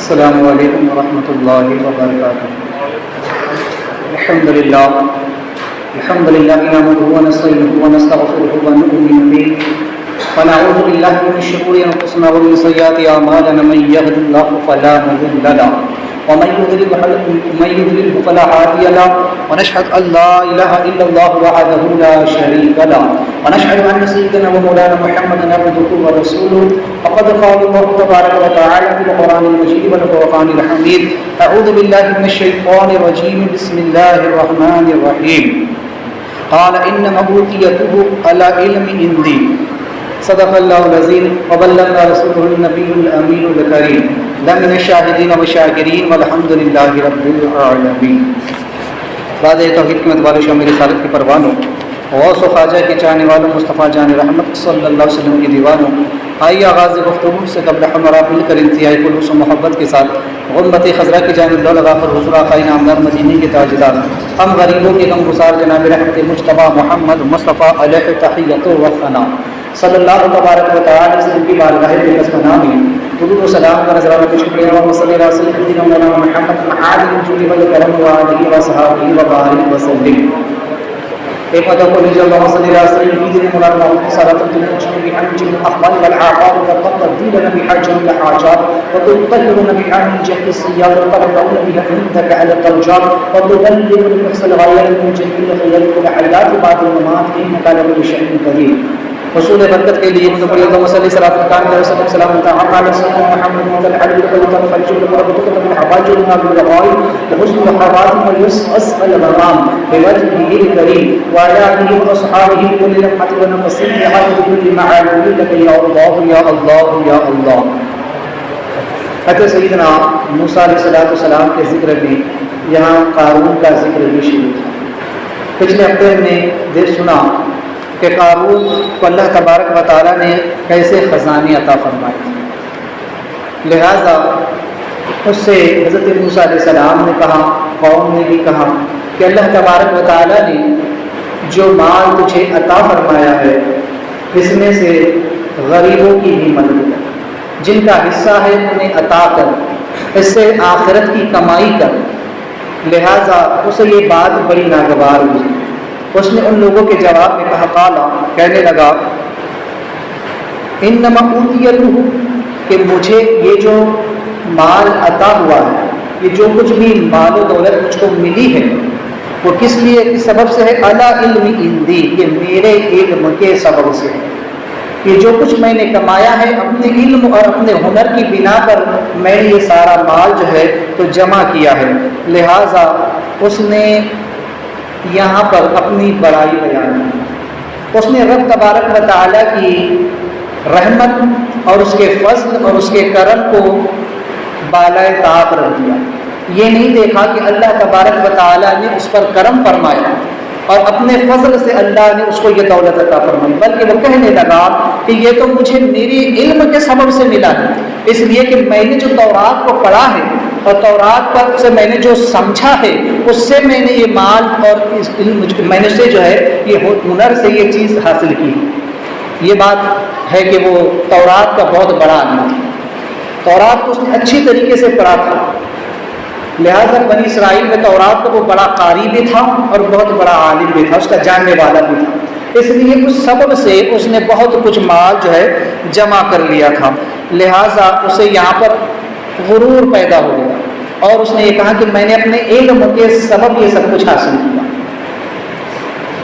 السلام علیکم ورحمۃ اللہ وبرکاتہ۔ الحمد للہ نحمده ونستعینه ونستغفره ونؤمن به ونعوذ باللہ من شرور انفسنا ومن سیئات اعمالنا، من يهد الله فلا مضل له ومن يضلل فلا هادي له، ونشهد ان لا اله الا الله وحده لا شريك له، ونشهد ان سيدنا ومولانا محمدا عبده ورسوله، فقد قال الله تبارك وتعالى في القرآن المجيد والفرقان الحميد: اعوذ بالله من الشيطان الرجيم، بسم الله الرحمن الرحيم، قال انما اوتيته على علم عندي، صدق الله العظيم وبلغنا رسوله النبي الامين الكريم، لمن الشاهدين والشاكرين والحمد لله رب العالمين۔ راز توحید کی متوالے شو میری رسالت کی پروانوں، غوث و خواجہ کے چاہنے والوں، مصطفیٰ جان رحمت صلی اللہ علیہ وسلم کی دیوانوں، آئیے آغاز گفتگو سے قبل ہمارا مل کر انتہائی خلوص و محبت کے ساتھ غربت خضرا کی جانب لو لگا کر حضور آقائے نامدار مدینے کے تاجدار، ہم غریبوں کے غم گسار جناب رحمت مجتبیٰ محمد مصطفیٰ علیہ تحیۃ و ثنا صلی اللہ تبارک و تعالی وسلم کی بارگاہ بے قسم نامی درود و سلام کا نذرانہ پیش کرتے ہیں۔ اللہم صلی علی سیدنا مولانا محمد عالم الجود والکرم وآلہ وصحبہ وبارک وسلم۔ ایک مدعو کو لیجیے: اللہم صلی علی سیدنا مولانا محمد صلاۃ تنجینا بها من جميع الاحوال والآفات وتقضينا بها جميع الحاجات وتطهرنا بها من جميع السيئات وترفعنا بها عندك على الدرجات وتبلغنا بأقصى الغايات من جميع الخيرات والحياة بعد الممات إنك على كل شيء قدير۔ حصول برکت کے لیے متقبل اللهم صل صلاۃ کاملہ وسلم سلام تعالی علی سیدنا محمد وعلى آله وصحبه فالجل وربك من حواجرنا بالرغائب وحسن الخواتم ويسأل الغرام بوجهه الكريم وعلى آله وصحبه كل لمحة ونفس بحمد كل معاني لك يا الله يا الله يا الله۔ حضرت سیدنا موسیٰ علیہ السلام کے ذکر میں یہاں قارون کا ذکر بھی شروع تھا۔ پچھلے ہفتے ہم نے دیر سنا کہ قارون کو اللہ تبارک و تعالیٰ نے کیسے خزانے عطا فرمائے تھے، لہٰذا اس سے حضرت موسیٰ علیہ السلام نے کہا، قوم نے بھی کہا کہ اللہ تبارک و تعالیٰ نے جو مال تجھے عطا فرمایا ہے اس میں سے غریبوں کی بھی مدد کر، جن کا حصہ ہے انہیں عطا کر، اس سے آخرت کی کمائی کر۔ لہٰذا اسے یہ بات بڑی ناگوار ہوئی۔ اس نے ان لوگوں کے جواب میں کہا، قالا کہنے لگا، انما اوتیتہ کہ مجھے یہ جو مال عطا ہوا ہے، یہ جو کچھ بھی مال و دولت مجھ کو ملی ہے وہ کس لیے، کس سبب سے ہے؟ علی علم عندی، یہ میرے علم کے سبب سے ہے۔ یہ جو کچھ میں نے کمایا ہے اپنے علم اور اپنے ہنر کی بنا پر میں نے یہ سارا مال جو ہے تو جمع کیا ہے۔ لہٰذا اس نے یہاں پر اپنی بڑائی بیان کی، اس نے رب تبارک و تعالیٰ کی رحمت اور اس کے فضل اور اس کے کرم کو بالائے طاق رکھ دیا۔ یہ نہیں دیکھا کہ اللہ تبارک و تعالیٰ نے اس پر کرم فرمایا اور اپنے فضل سے اللہ نے اس کو یہ دولت عطا فرمائی، بلکہ وہ کہنے لگا کہ یہ تو مجھے میری علم کے سبب سے ملا ہے، اس لیے کہ میں نے جو تورات کو پڑھا ہے اور تورات پر سے میں نے جو سمجھا ہے اس سے میں نے یہ مال اور اس علم میں نے سے جو ہے یہ ہنر سے یہ چیز حاصل کی۔ یہ بات ہے کہ وہ تورات کا بہت بڑا عالم تھا، تورات کو اس نے اچھی طریقے سے پڑھا تھا، لہٰذا بنی اسرائیل میں تورات کا وہ بڑا قاری بھی تھا اور بہت بڑا عالم بھی تھا، اس کا جاننے والا بھی تھا، اس لیے اس سبب سے اس نے بہت کچھ مال جو ہے جمع کر لیا تھا۔ لہٰذا اسے یہاں پر غرور پیدا ہو گیا اور اس نے یہ کہا کہ میں نے اپنے علم کے سبب یہ سب کچھ حاصل کیا۔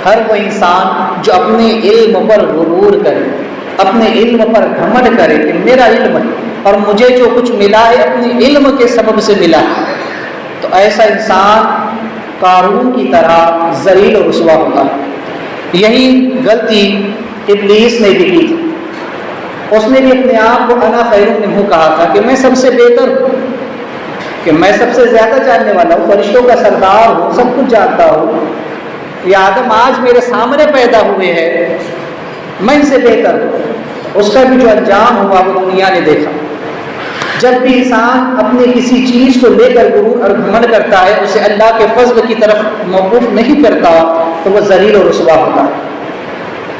ہر وہ انسان جو اپنے علم پر غرور کرے، اپنے علم پر گھمنڈ کرے کہ میرا علم ہے اور مجھے جو کچھ ملا ہے اپنے علم کے سبب سے ملا ہے، تو ایسا انسان قارون کی طرح ذلیل و رسوا ہوتا ہے۔ یہی غلطی ابلیس نے بھی کی تھی، اس نے بھی اپنے آپ کو انا خیر منہ کہا تھا کہ میں سب سے بہتر ہوں، کہ میں سب سے زیادہ جاننے والا ہوں، فرشتوں کا سردار ہوں، سب کچھ جانتا ہوں، یہ آدم آج میرے سامنے پیدا ہوئے ہیں، میں ان سے بہتر ہوں۔ اس کا بھی جو انجام ہوا وہ دنیا نے دیکھا۔ جب بھی انسان اپنے کسی چیز کو لے کر غرور اور گھمنڈ کرتا ہے، اسے اللہ کے فضل کی طرف موقوف نہیں کرتا، تو وہ ذلیل و رسوا ہوتا ہے۔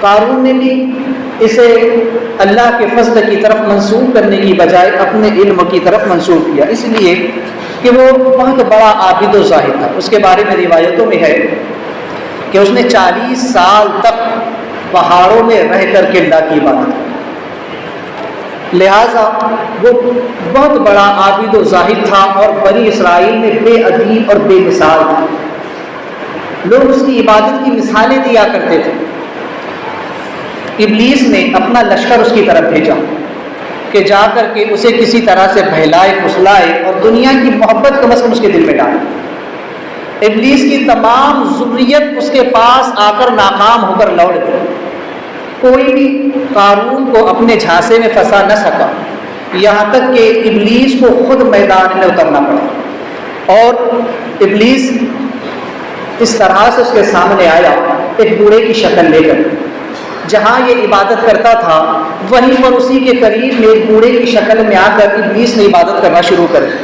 قارون نے بھی اسے اللہ کے فضل کی طرف منسوب کرنے کی بجائے اپنے علم کی طرف منسوب کیا، اس لیے کہ وہ بہت بڑا عابد و زاہد تھا۔ اس کے بارے میں روایتوں میں ہے کہ اس نے 40 سال تک پہاڑوں میں رہ کر کے اللہ کی عبادت کی، لہٰذا وہ بہت بڑا عابد و زاہد تھا اور بنی اسرائیل میں بے ادیب اور بے مثال تھا۔ لوگ اس کی عبادت کی مثالیں دیا کرتے تھے۔ ابلیس نے اپنا لشکر اس کی طرف بھیجا کہ جا کر کے اسے کسی طرح سے بہلائے پھسلائے اور دنیا کی محبت کم از کم اس کے دل میں ڈالے۔ ابلیس کی تمام ذریت اس کے پاس آ کر ناکام ہو کر لوٹ گئی، کوئی بھی قارون کو اپنے جھانسے میں پھنسا نہ سکا، یہاں تک کہ ابلیس کو خود میدان میں اترنا پڑا۔ اور ابلیس اس طرح سے اس کے سامنے آیا ایک بوڑھے کی شکل لے کر، جہاں یہ عبادت کرتا تھا وہیں پر اسی کے قریب میں ایک بوڑھے کی شکل میں آ کر ابلیس نے عبادت کرنا شروع کر دی،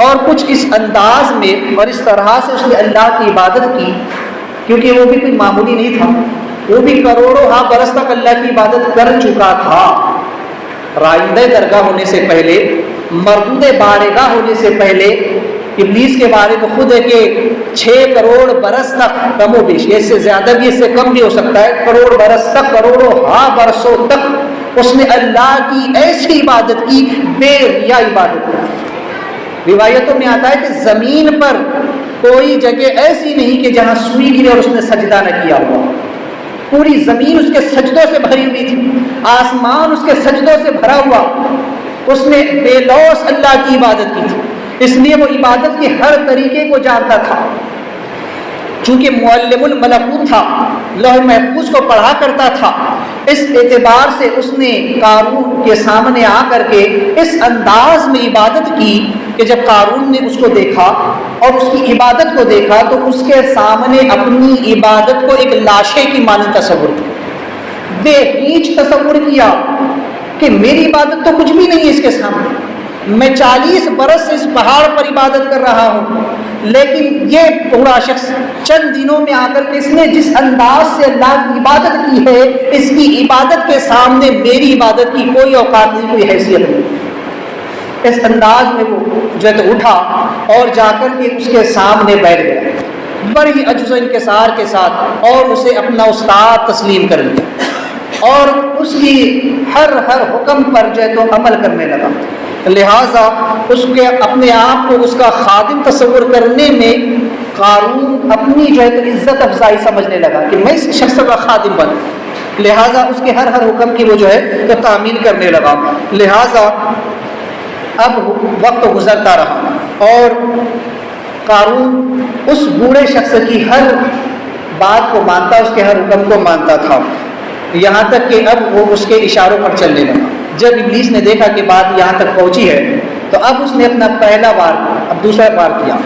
اور کچھ اس انداز میں اور اس طرح سے اس نے اللہ کی عبادت کی، کیونکہ وہ بھی کوئی معمولی نہیں تھا، وہ بھی کروڑوں ہاں برس تک اللہ کی عبادت کر چکا تھا۔ رائندہ درگاہ ہونے سے پہلے، مردود بارگاہ ہونے سے پہلے ابلیس کے بارے میں خود ہے کہ 6 کروڑ برس تک، کم و بیش، اس سے زیادہ بھی اس سے کم بھی ہو سکتا ہے، کروڑ برس تک، کروڑوں ہاں برسوں تک اس نے اللہ کی ایسی عبادت کی، بے ریا عبادت کی۔ روایتوں میں آتا ہے کہ زمین پر کوئی جگہ ایسی نہیں کہ جہاں سوئی گرے اور اس نے سجدہ نہ کیا ہوا، پوری زمین اس کے سجدوں سے بھری ہوئی تھی، آسمان اس کے سجدوں سے بھرا ہوا، اس نے بے لوث اللہ کی عبادت کی تھی، اس لیے وہ عبادت کے ہر طریقے کو جانتا تھا۔ چونکہ معلم الملکوت تھا، لوح محفوظ کو پڑھا کرتا تھا، اس اعتبار سے اس نے قارون کے سامنے آ کر کے اس انداز میں عبادت کی کہ جب قارون نے اس کو دیکھا اور اس کی عبادت کو دیکھا تو اس کے سامنے اپنی عبادت کو ایک لاشے کی مانند تصور کیا، بے ہیچ تصور کیا کہ میری عبادت تو کچھ بھی نہیں ہے اس کے سامنے، میں 40 برس سے اس پہاڑ پر عبادت کر رہا ہوں، لیکن یہ بوڑھا شخص چند دنوں میں آ کر کے اس نے جس انداز سے اللہ کی عبادت کی ہے، اس کی عبادت کے سامنے میری عبادت کی کوئی اوقات نہیں، کوئی حیثیت نہیں۔ اس انداز میں وہ جو ہے تو اٹھا اور جا کر کے اس کے سامنے بیٹھ گیا بڑی عجز و انکسار کے ساتھ، اور اسے اپنا استاد تسلیم کر لیا اور اس کی ہر حکم پر جو ہے تو عمل کرنے لگا۔ لہٰذا اس کے اپنے آپ کو اس کا خادم تصور کرنے میں قارون اپنی جو ہے تو عزت افزائی سمجھنے لگا کہ میں اس شخص کا خادم بن، لہٰذا اس کے ہر حکم کی وہ جو ہے تو تعمیل کرنے لگا۔ لہٰذا اب وقت گزرتا رہا اور قارون اس بوڑھے شخص کی ہر بات کو مانتا، اس کے ہر حکم کو مانتا تھا، یہاں تک کہ اب وہ اس کے اشاروں پر چلنے لگا۔ جب ابلیس نے دیکھا کہ بات یہاں تک پہنچی ہے تو اب اس نے اپنا پہلا بار اب دوسرا بار کیا۔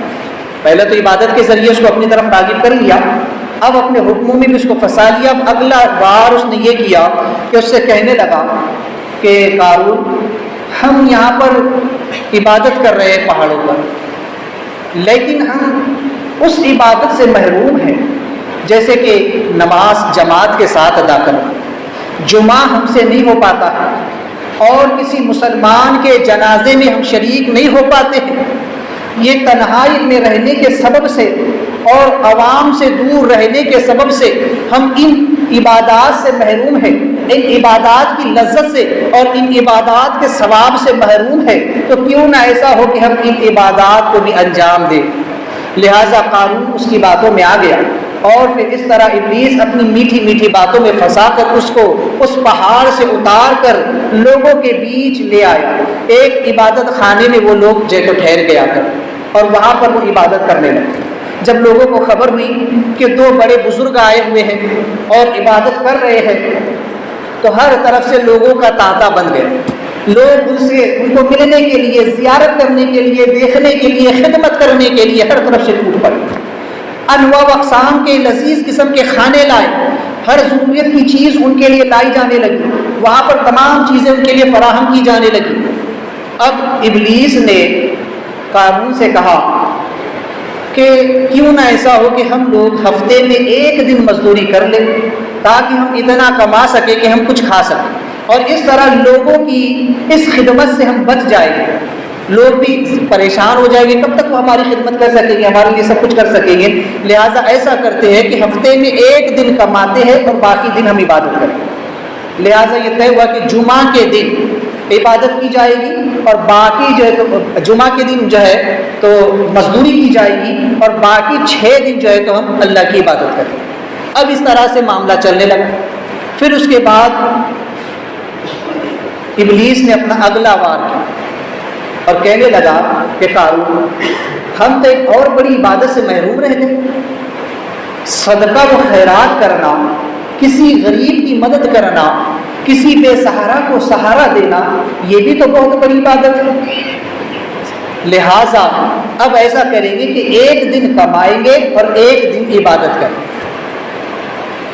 پہلے تو عبادت کے ذریعے اس کو اپنی طرف راغب کر لیا، اب اپنے حکموں میں بھی اس کو پھنسا لیا۔ اب اگلا بار اس نے یہ کیا کہ اس سے کہنے لگا کہ قارون، ہم یہاں پر عبادت کر رہے ہیں پہاڑوں پر، لیکن ہم اس عبادت سے محروم ہیں جیسے کہ نماز جماعت کے ساتھ ادا کرنا، جمعہ ہم سے نہیں ہو پاتا ہے، اور کسی مسلمان کے جنازے میں ہم شریک نہیں ہو پاتے ہیں۔ یہ تنہائی میں رہنے کے سبب سے اور عوام سے دور رہنے کے سبب سے ہم ان عبادات سے محروم ہیں، ان عبادات کی لذت سے اور ان عبادات کے ثواب سے محروم ہیں، تو کیوں نہ ایسا ہو کہ ہم ان عبادات کو بھی انجام دیں۔ لہٰذا قارون اس کی باتوں میں آ گیا، اور پھر اس طرح ابلیس اپنی میٹھی میٹھی باتوں میں پھنسا کر اس کو اس پہاڑ سے اتار کر لوگوں کے بیچ لے آیا۔ ایک عبادت خانے میں وہ لوگ جو تو ٹھہر گیا کر، اور وہاں پر وہ عبادت کرنے لگے۔ جب لوگوں کو خبر ہوئی کہ 2 بڑے بزرگ آئے ہوئے ہیں اور عبادت کر رہے ہیں، تو ہر طرف سے لوگوں کا تانتا بن گیا، لوگ ان کو ملنے کے لیے، زیارت کرنے کے لیے، دیکھنے کے لیے، خدمت کرنے کے لیے ہر طرف سے ٹوٹ پڑے۔ انواع و اقسام کے لذیذ قسم کے کھانے لائے، ہر ضروریت کی چیز ان کے لیے لائی جانے لگی، وہاں پر تمام چیزیں ان کے لیے فراہم کی جانے لگی۔ اب ابلیس نے قارون سے کہا کہ کیوں نہ ایسا ہو کہ ہم لوگ ہفتے میں ایک دن مزدوری کر لیں تاکہ ہم اتنا کما سکیں کہ ہم کچھ کھا سکیں، اور اس طرح لوگوں کی اس خدمت سے ہم بچ جائیں گے، لوگ بھی پریشان ہو جائیں گے، کب تک وہ ہماری خدمت کر سکیں گے، ہمارے لیے سب کچھ کر سکیں گے۔ لہٰذا ایسا کرتے ہیں کہ ہفتے میں ایک دن کماتے ہیں اور باقی دن ہم عبادت کریں۔ لہٰذا یہ طے ہوا کہ جمعہ کے دن عبادت کی جائے گی اور باقی جو ہے تو جمعہ کے دن جو ہے تو مزدوری کی جائے گی اور باقی 6 دن جو ہے تو ہم اللہ کی عبادت کریں۔ اب اس طرح سے معاملہ چلنے لگا۔ پھر اس کے بعد ابلیس نے اپنا اگلا وار کیا اور کہنے لگا کہ قارون، ہم تو ایک اور بڑی عبادت سے محروم رہ گئے، صدقہ و خیرات کرنا، کسی غریب کی مدد کرنا، کسی بے سہارا کو سہارا دینا، یہ بھی تو بہت بڑی عبادت ہے۔ لہٰذا اب ایسا کریں گے کہ ایک دن کمائیں گے اور ایک دن عبادت کریں گے،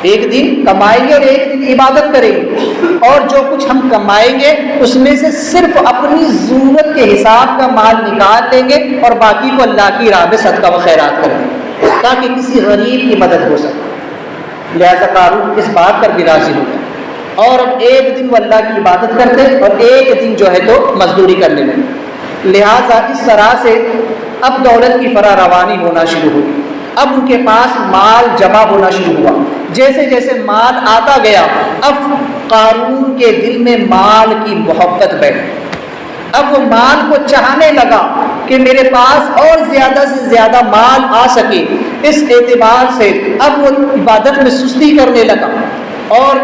ایک دن کمائیں گے اور ایک دن عبادت کریں گے، اور جو کچھ ہم کمائیں گے اس میں سے صرف اپنی ضرورت کے حساب کا مال نکال لیں گے اور باقی کو اللہ کی راہ میں صدقہ و خیرات کریں گے تاکہ کسی غریب کی مدد ہو سکے۔ لہٰذا قارون اس بات پر بھی راضی ہو گیا اور اب ایک دن وہ اللہ کی عبادت کرتے اور ایک دن جو ہے تو مزدوری کرنے لگے۔ لہٰذا اس طرح سے اب دولت کی فرا روانی ہونا شروع ہوئی، اب ان کے پاس مال جمع ہونا شروع ہوا۔ جیسے جیسے مال آتا گیا اب قارون کے دل میں مال کی محبت بیٹھ، اب وہ مال کو چاہنے لگا کہ میرے پاس اور زیادہ سے زیادہ مال آ سکے۔ اس اعتبار سے اب وہ عبادت میں سستی کرنے لگا اور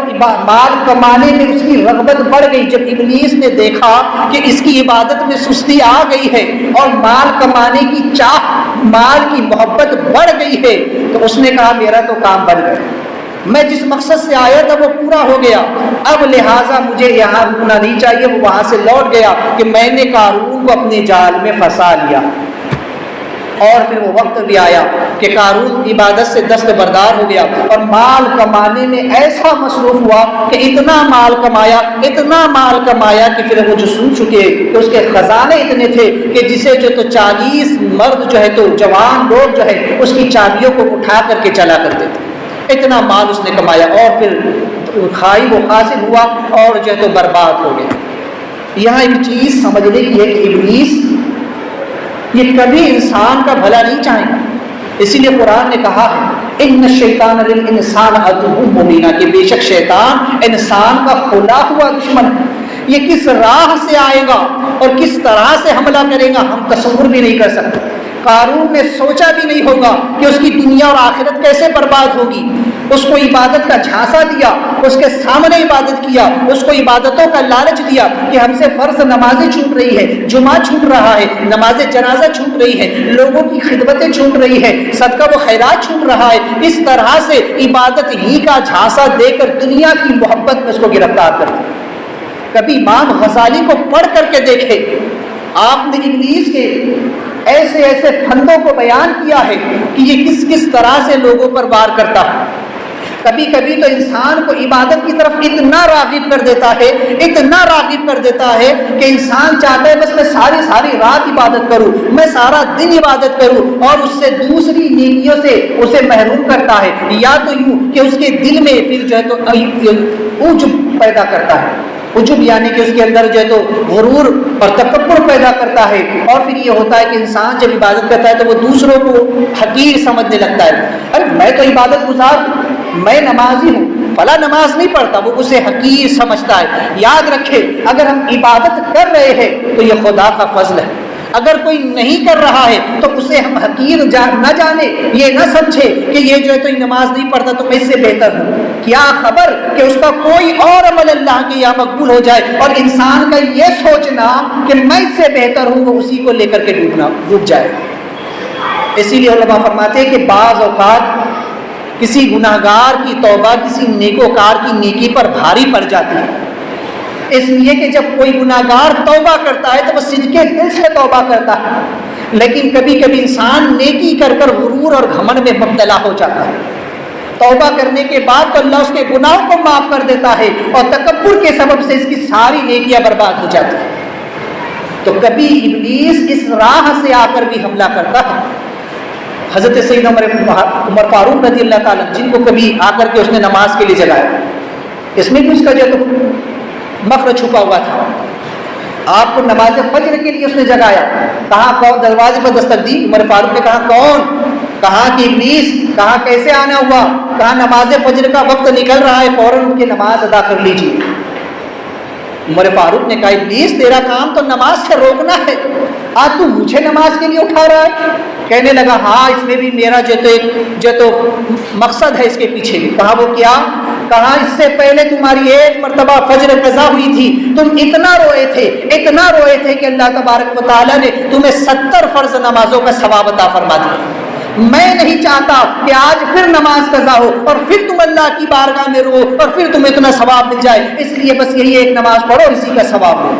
مال کمانے میں اس کی رغبت بڑھ گئی۔ جب ابلیس نے دیکھا کہ اس کی عبادت میں سستی آ گئی ہے اور مال کمانے کی چاہ، مال کی محبت بڑھ گئی ہے، تو اس نے کہا میرا تو کام بن گیا، میں جس مقصد سے آیا تھا وہ پورا ہو گیا، اب لہٰذا مجھے یہاں رکنا نہیں چاہیے۔ وہ وہاں سے لوٹ گیا کہ میں نے قارون کو اپنے جال میں پھنسا لیا۔ اور پھر وہ وقت بھی آیا کہ قارون عبادت سے دستبردار ہو گیا اور مال کمانے میں ایسا مصروف ہوا کہ اتنا مال کمایا کہ پھر وہ جو سن چکے کہ اس کے خزانے اتنے تھے کہ جسے جو تو 40 مرد جو ہے تو جوان لوگ جو ہے اس کی چابیوں کو اٹھا کر کے چلا کرتے تھے، اتنا مال اس نے کمایا اور پھر خائب و خاسر ہوا اور جو ہے تو برباد ہو گیا۔ یہاں ایک چیز سمجھنے کی ہے کہ ابلیس یہ کبھی انسان کا بھلا نہیں چاہیں گا، اسی لیے قرآن نے کہا ہے ان الشیطان للانسان عدو مبین، کہ بے شک شیطان انسان کا کھلا ہوا دشمن ہے۔ یہ کس راہ سے آئے گا اور کس طرح سے حملہ کرے گا ہم تصور بھی نہیں کر سکتے۔ قارون نے سوچا بھی نہیں ہوگا کہ اس کی دنیا اور آخرت کیسے برباد ہوگی۔ اس کو عبادت کا جھانسا دیا، اس کے سامنے عبادت کیا، اس کو عبادتوں کا لالچ دیا کہ ہم سے فرض نمازیں چھوٹ رہی ہے، جمعہ چھوٹ رہا ہے، نماز جنازہ چھوٹ رہی ہے، لوگوں کی خدمتیں چھوٹ رہی ہے، صدقہ و خیرات چھوٹ رہا ہے۔ اس طرح سے عبادت ہی کا جھانسا دے کر دنیا کی محبت میں اس کو گرفتار کر دیا۔ کبھی امام غزالی کو پڑھ کر کے دیکھے، آپ نے ابلیس کے ایسے ایسے پھندوں کو بیان کیا ہے کہ یہ کس کس طرح سے لوگوں پر وار کرتا ہے۔ کبھی کبھی تو انسان کو عبادت کی طرف اتنا راغب کر دیتا ہے کہ انسان چاہتا ہے بس میں ساری رات عبادت کروں، میں سارا دن عبادت کروں، اور اس سے دوسری نیکیوں سے اسے محروم کرتا ہے، یا تو یوں کہ اس کے دل میں پھر جو ہے تو عجب پیدا کرتا ہے، عجب یعنی کہ اس کے اندر جو ہے تو غرور اور تکبر پیدا کرتا ہے، اور پھر یہ ہوتا ہے کہ انسان جب عبادت کرتا ہے تو وہ دوسروں کو حقیر سمجھنے لگتا ہے۔ ارے میں تو عبادت گزار ہوں، میں نمازی ہوں، فلاں نماز نہیں پڑھتا، وہ اسے حقیر سمجھتا ہے۔ یاد رکھے اگر ہم عبادت کر رہے ہیں تو یہ خدا کا فضل ہے، اگر کوئی نہیں کر رہا ہے تو اسے ہم حقیر نہ جانے، یہ نہ سمجھے کہ یہ جو ہے تو نماز نہیں پڑھتا تو میں اس سے بہتر ہوں۔ کیا خبر کہ اس کا کوئی اور عمل اللہ کے یہاں مقبول ہو جائے، اور انسان کا یہ سوچنا کہ میں اس سے بہتر ہوں وہ اسی کو لے کر کے ڈوب جائے۔ اسی لیے علماء فرماتے ہیں کہ بعض اوقات کسی گناہگار کی توبہ کسی نیکوکار کی نیکی پر بھاری پڑ جاتی ہے، اس لیے کہ جب کوئی گناہگار توبہ کرتا ہے تو وہ صدقے دل سے توبہ کرتا ہے، لیکن کبھی کبھی انسان نیکی کر کر غرور اور گھمنڈ میں مبتلا ہو جاتا ہے۔ توبہ کرنے کے بعد تو اللہ اس کے گناہوں کو معاف کر دیتا ہے، اور تکبر کے سبب سے اس کی ساری نیکیاں برباد ہو جاتی ہیں۔ تو کبھی ابلیس اس راہ سے آ کر بھی حملہ کرتا ہے۔ حضرت سیدنا عمر فاروق رضی اللہ تعالیٰ جن کو کبھی آ کر کے اس نے نماز کے لیے جگایا، اس میں بھی اس کا جو مخرج چھپا ہوا تھا. آپ کو نماز فجر کے لیے اس نے جگایا. کہاں کون دروازے پر دستک دی؟ عمر فاروق نے کہا کون؟ کہاں کہ ابلیس. کہاں کیسے آنا ہوا؟ کہاں نماز فجر کا وقت نکل رہا ہے، فوراً ان کی نماز ادا کر لیجیے. عمر فاروق نے کہا ابلیس تیرا کام تو نماز سے روکنا ہے، آج تو مجھے نماز کے لیے اٹھا رہا ہے. کہنے لگا ہاں اس میں بھی میرا جو تو مقصد ہے اس کے پیچھے بھی. کہا وہ کیا؟ کہا اس سے پہلے تمہاری ایک مرتبہ فجر قضا ہوئی تھی، تم اتنا روئے تھے کہ اللہ تبارک و تعالیٰ نے تمہیں 70 فرض نمازوں کا ثواب عطا فرما دیا. میں نہیں چاہتا کہ آج پھر نماز قضا ہو اور پھر تم اللہ کی بارگاہ میں رو اور پھر تمہیں اتنا ثواب مل جائے، اس لیے بس یہی ایک نماز پڑھو، اسی کا ثواب ہو.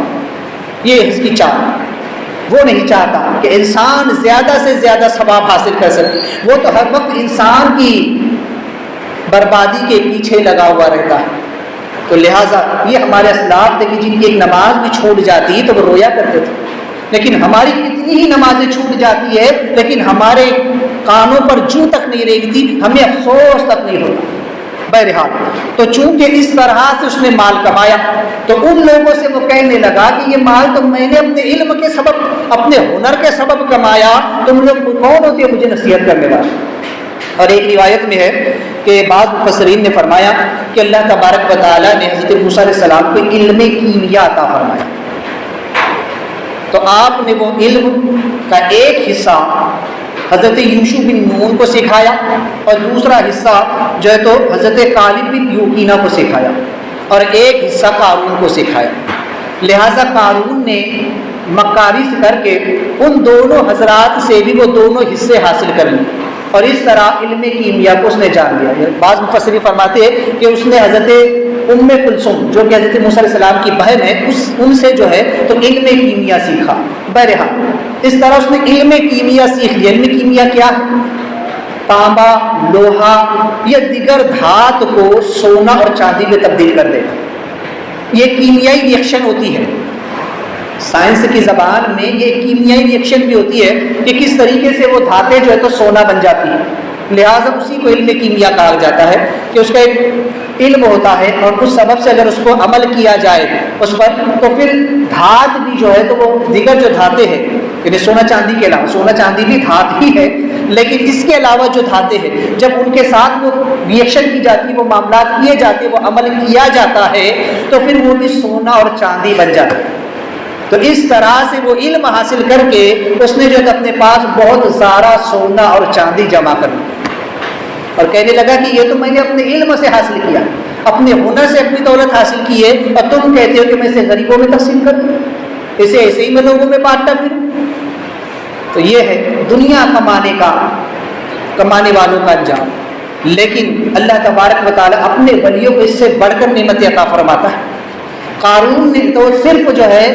یہ اس کی چاہت. وہ نہیں چاہتا کہ انسان زیادہ سے زیادہ ثواب حاصل کر سکے. وہ تو ہر وقت انسان کی بربادی کے پیچھے لگا ہوا رہتا ہے. تو لہٰذا یہ ہمارے اسلاف تھے کہ جن کی ایک نماز بھی چھوٹ جاتی تو وہ رویا کرتے تھے. لیکن ہماری کتنی ہی نمازیں چھوٹ جاتی ہے لیکن ہمارے کانوں پر جوں تک نہیں رینگتی، ہمیں افسوس تک نہیں ہوتا. بہرحال تو چونکہ اس طرح سے اس نے مال کمایا تو ان لوگوں سے وہ کہنے لگا کہ یہ مال تو میں نے اپنے علم کے سبب، اپنے ہنر کے سبب کمایا، تم لوگ کون ہوتے مجھے نصیحت کرنے والا. اور ایک روایت میں ہے کہ بعض مفسرین نے فرمایا کہ اللہ تبارک و تعالیٰ نے حضرت موسیٰ علیہ السلام کو علم کیمیا عطا فرمایا. تو آپ نے وہ علم کا ایک حصہ حضرت یوشع بن نون کو سکھایا اور دوسرا حصہ جو ہے تو حضرت کالب بن یوکینہ کو سکھایا اور ایک حصہ قارون کو سکھایا. لہٰذا قارون نے مکاری سے کر کے ان دونوں حضرات سے بھی وہ دونوں حصے حاصل کر لیے اور اس طرح علم کیمیا کو اس نے جان لیا. بعض مفسرین فرماتے ہیں کہ اس نے حضرت ام کلثوم جو کہ حضرت موسیٰ علیہ السلام کی بہن ہے ان سے جو ہے تو علم کیمیا سیکھا. بہرحال اس طرح اس نے علم کیمیا سیکھ لیا. علم کیمیا کیا ہے؟ تانبا، لوہا یا دیگر دھات کو سونا اور چاندی میں تبدیل کر دینا. یہ کیمیائی ریئیکشن ہوتی ہے. سائنس کی زبان میں یہ کیمیائی ریئیکشن بھی ہوتی ہے کہ کس طریقے سے وہ دھاتیں جو ہے تو سونا بن جاتی ہیں. لہٰذا اسی کو علم کیمیا کہا جاتا ہے کہ اس کا ایک علم ہوتا ہے اور اس سبب سے اگر اس کو عمل کیا جائے اس پر تو پھر دھات بھی جو ہے تو وہ دیگر جو دھاتیں ہیں یعنی سونا چاندی کے علاوہ، سونا چاندی بھی دھات ہی ہے لیکن اس کے علاوہ جو دھاتیں ہیں جب ان کے ساتھ وہ ریئیکشن کی جاتی ہے، وہ معاملات کیے جاتے ہیں، وہ عمل کیا جاتا ہے تو پھر وہ بھی سونا اور چاندی بن جاتا ہے. تو اس طرح سے وہ علم حاصل کر کے اس نے جو ہے اپنے پاس بہت سارا سونا اور چاندی جمع کر لیا اور کہنے لگا کہ یہ تو میں نے اپنے علم سے حاصل کیا، اپنے ہنر سے اپنی دولت حاصل کی ہے اور تم کہتے ہو کہ میں اسے غریبوں میں تقسیم کر دوں، اسے ایسے ہی میں لوگوں میں بانٹتا پھروں. تو یہ ہے دنیا کمانے والوں کا انجام. لیکن اللہ تبارک و تعالیٰ اپنے ولیوں کو اس سے بڑھ کر نعمت عطا فرماتا ہے. قارون نے تو صرف جو ہے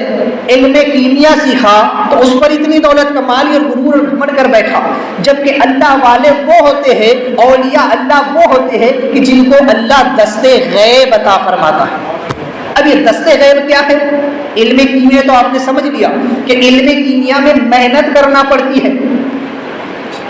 علم کیمیا سیکھا تو اس پر اتنی دولت کما لی اور غرور اور گھمنڈ کر بیٹھا، جبکہ اللہ والے وہ ہوتے ہیں، اولیاء اللہ وہ ہوتے ہیں کہ جن کو اللہ دستے غیب عطا فرماتا ہے. اب یہ دستے غیب کیا ہے؟ علم کیمیا تو آپ نے سمجھ لیا کہ علم کیمیا میں محنت کرنا پڑتی ہے.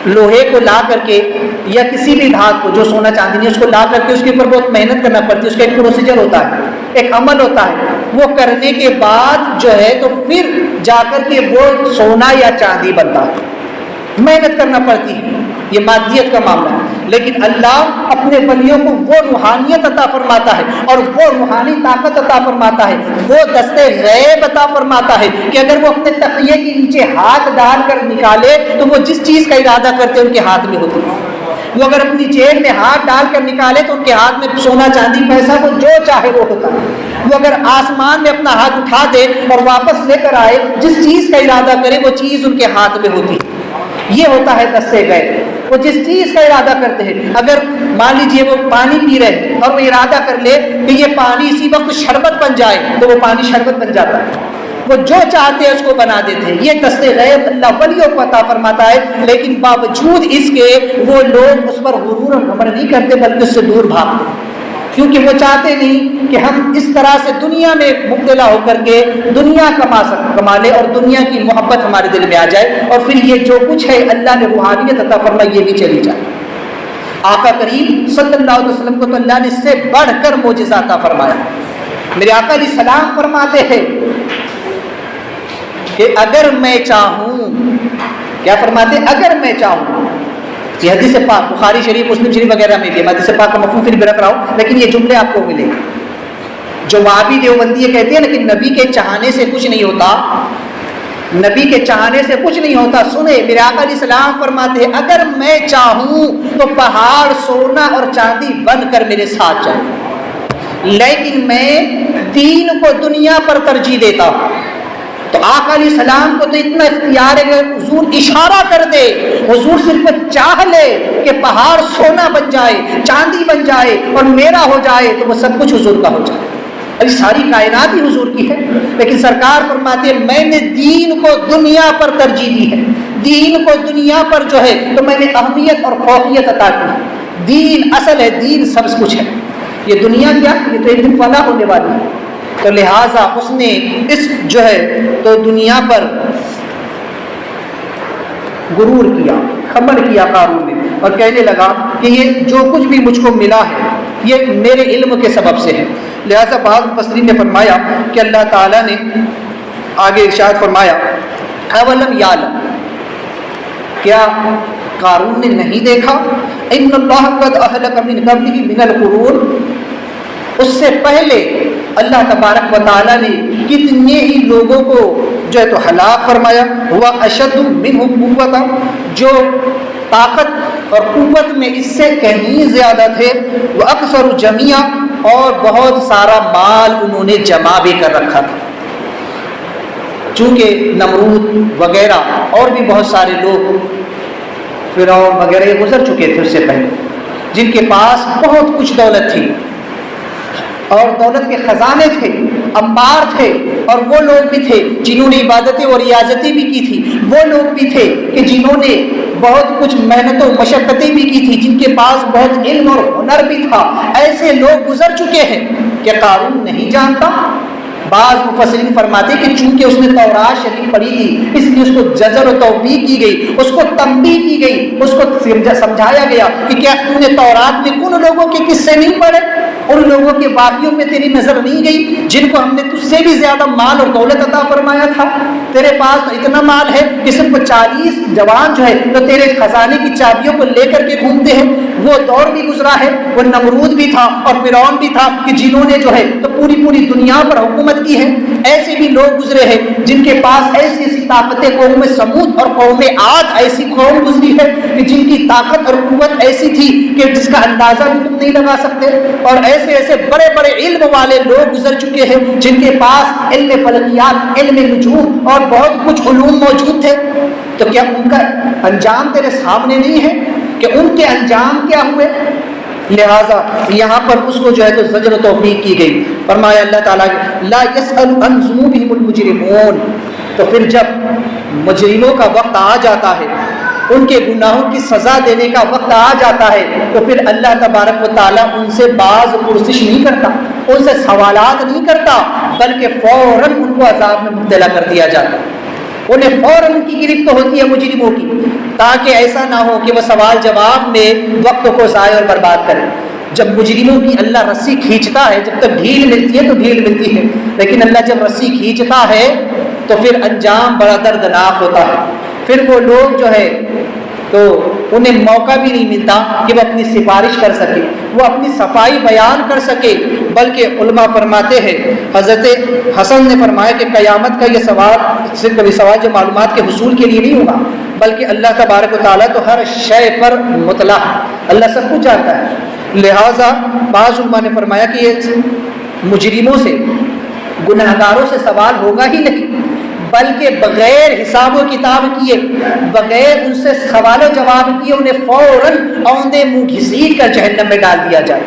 لوہے کو لا کر کے یا کسی بھی دھات کو جو سونا چاندی نہیں اس کو لا کر کے اس کے اوپر بہت محنت کرنا پڑتی ہے. اس کا ایک پروسیجر ہوتا ہے، ایک عمل ہوتا ہے. وہ کرنے کے بعد جو ہے تو پھر جا کر کے وہ سونا یا چاندی بنتا ہے. محنت کرنا پڑتی ہے، یہ مادیت کا معاملہ ہے. لیکن اللہ اپنے ولیوں کو وہ روحانیت عطا فرماتا ہے اور وہ روحانی طاقت عطا فرماتا ہے، وہ دستے غیب عطا فرماتا ہے کہ اگر وہ اپنے تقیے کے نیچے ہاتھ ڈال کر نکالے تو وہ جس چیز کا ارادہ کرتے ان کے ہاتھ میں ہوتی ہے. وہ اگر اپنی جیب میں ہاتھ ڈال کر نکالے تو ان کے ہاتھ میں سونا چاندی پیسہ وہ جو چاہے وہ ہوتا ہے. وہ اگر آسمان میں اپنا ہاتھ اٹھا دے اور واپس لے کر آئے جس چیز کا ارادہ کرے وہ چیز ان کے ہاتھ میں ہوتی ہے. یہ ہوتا ہے دستے غیب. وہ جس چیز کا ارادہ کرتے ہیں، اگر مان لیجیے وہ پانی پی رہے ہیں اور وہ ارادہ کر لے کہ یہ پانی اسی وقت شربت بن جائے تو وہ پانی شربت بن جاتا ہے. وہ جو چاہتے ہیں اس کو بنا دیتے ہیں. یہ دستے غیب اللہ ولیوں کو عطا فرماتا ہے. لیکن باوجود اس کے وہ لوگ اس پر غرور اور گھمنڈ نہیں کرتے بلکہ اس سے دور بھاگتے. کیونکہ وہ چاہتے نہیں کہ ہم اس طرح سے دنیا میں مبتلا ہو کر کے دنیا کما لے اور دنیا کی محبت ہمارے دل میں آ جائے اور پھر یہ جو کچھ ہے اللہ نے روحانیت عطا فرمائی یہ بھی چلی جائے۔ آقا کریم صلی اللہ علیہ وسلم کو تو اللہ نے اس سے بڑھ کر معجزہ عطا فرمایا۔ میرے آقا علیہ السلام فرماتے ہیں کہ اگر میں چاہوں، کیا فرماتے ہیں؟ اگر میں چاہوں، یہ حدیث پاک بخاری شریف مسلم شریف وغیرہ میں بھی، حدیث پاک کا مفہوم پھر بھی رکھ رہا ہوں لیکن یہ جملے آپ کو ملے گا۔ جو وہابی دیوبندی یہ کہتے ہیں نا کہ نبی کے چاہنے سے کچھ نہیں ہوتا، نبی کے چاہنے سے کچھ نہیں ہوتا، سنے میرے آقا علیہ السلام فرماتے ہیں اگر میں چاہوں تو پہاڑ سونا اور چاندی بن کر میرے ساتھ جائے، لیکن میں دین کو دنیا پر ترجیح دیتا ہوں۔ تو آقا علیہ السلام کو تو اتنا اختیار ہے کہ حضور اشارہ کر دے، حضور صرف چاہ لے کہ پہاڑ سونا بن جائے، چاندی بن جائے اور میرا ہو جائے تو وہ سب کچھ حضور کا ہو جائے۔ ابھی ساری کائنات ہی حضور کی ہے، لیکن سرکار فرماتے ہیں میں نے دین کو دنیا پر ترجیح دی ہے، دین کو دنیا پر جو ہے تو میں نے اہمیت اور فوقیت عطا کی۔ دین اصل ہے، دین سب کچھ ہے، یہ دنیا کیا، یہ تو ایک دن فنا ہونے والی ہے۔ تو لہٰذا اس نے اس جو ہے تو دنیا پر غرور کیا، خمر کیا قارون نے، اور کہنے لگا کہ یہ جو کچھ بھی مجھ کو ملا ہے یہ میرے علم کے سبب سے ہے۔ لہٰذا بعض مفسرین نے فرمایا کہ اللہ تعالیٰ نے آگے ارشاد فرمایا اولم یعلم، کیا قارون نے نہیں دیکھا ان اللہ قد اہلک من قبلہ من القرون، اس سے پہلے اللہ تبارک و تعالیٰ نے کتنے ہی لوگوں کو جو ہے تو ہلاک فرمایا، ہوا اشد منہم قوۃ، جو طاقت اور قوت میں اس سے کہیں زیادہ تھے، وہ اکثر جمیعا، اور بہت سارا مال انہوں نے جمع بھی کر رکھا تھا۔ چونکہ نمرود وغیرہ اور بھی بہت سارے لوگ فرعون وغیرہ یہ گزر چکے تھے اس سے پہلے، جن کے پاس بہت کچھ دولت تھی اور دولت کے خزانے تھے، انبار تھے، اور وہ لوگ بھی تھے جنہوں نے عبادتیں اور ریاضتیں بھی کی تھی، وہ لوگ بھی تھے کہ جنہوں نے بہت کچھ محنت و مشقتیں بھی کی تھی، جن کے پاس بہت علم اور ہنر بھی تھا۔ ایسے لوگ گزر چکے ہیں کہ قارون نہیں جانتا۔ بعض مفسرین فرماتے کہ چونکہ اس نے تورات شریف پڑھی تھی اس لیے اس کو زجر و توبیخ کی گئی، اس کو تنبیہ کی گئی، اس کو سمجھایا گیا کہ کیا تو نے تورات میں ان لوگوں کے قصے نہیں پڑھے، ان لوگوں کے واقعوں میں تیری نظر نہیں گئی جن کو ہم نے تجھ سے بھی زیادہ مال اور دولت عطا فرمایا تھا؟ تیرے پاس اتنا مال ہے کہ صرف 40 جوان جو ہے تو تیرے خزانے کی چابیوں کو لے کر کے گھومتے ہیں۔ وہ دور بھی گزرا ہے، وہ نمرود بھی تھا اور فرعون بھی تھا کہ جنہوں نے جو ہے تو پوری دنیا پر حکومت کی ہے۔ ایسے بھی لوگ گزرے ہیں جن کے پاس ایسی ایسی طاقتیں، قوم سمود اور قوم عاد ایسی قوم گزری ہے کہ جن کی طاقت اور قوت ایسی تھی کہ جس کا اندازہ بھی تم نہیں لگا سکتے، اور ایسے بڑے بڑے علم والے لوگ گزر چکے ہیں جن کے پاس علم فلکیات، علم نجوم اور بہت کچھ علوم موجود تھے۔ تو کیا ان کا انجام تیرے سامنے نہیں ہے کہ ان کے انجام کیا ہوئے؟ لہذا یہاں پر اس کو جو ہے تو زجر و توبیخ کی گئی۔ فرمایا اللہ تعالیٰ لا يسأل عن ذنوبهم المجرمون، تو پھر جب مجرموں کا وقت آ جاتا ہے، ان کے گناہوں کی سزا دینے کا وقت آ جاتا ہے، تو پھر اللہ تبارک و تعالیٰ ان سے باز پرسش نہیں کرتا، ان سے سوالات نہیں کرتا، بلکہ فوراً ان کو عذاب میں مبتلا کر دیا جاتا ہے۔ انہیں فوراً ان کی گرفت ہوتی ہے مجرموں کی، تاکہ ایسا نہ ہو کہ وہ سوال جواب میں وقت کو ضائع اور برباد کرے۔ جب مجرموں کی اللہ رسی کھینچتا ہے، جب تک ڈھیل ملتی ہے تو ڈھیل ملتی ہے، لیکن اللہ جب رسی کھینچتا ہے تو پھر انجام بڑا دردناک ہوتا ہے۔ پھر وہ لوگ جو ہے تو انہیں موقع بھی نہیں ملتا کہ وہ اپنی سفارش کر سکے، وہ اپنی صفائی بیان کر سکے، بلکہ علماء فرماتے ہیں، حضرت حسن نے فرمایا کہ قیامت کا یہ سوال صرف ابھی سوال جو معلومات کے حصول کے لیے نہیں ہوگا، بلکہ اللہ تبارک و تعالیٰ تو ہر شے پر مطلع، اللہ سب کچھ جانتا ہے۔ لہٰذا بعض علماء نے فرمایا کہ یہ مجرموں سے، گناہگاروں سے سوال ہوگا ہی نہیں، بلکہ بغیر حساب و کتاب کیے، بغیر ان سے سوال و جواب کیے انہیں فوراً اوندے منہ گھسیٹ کر جہنم میں ڈال دیا جائے،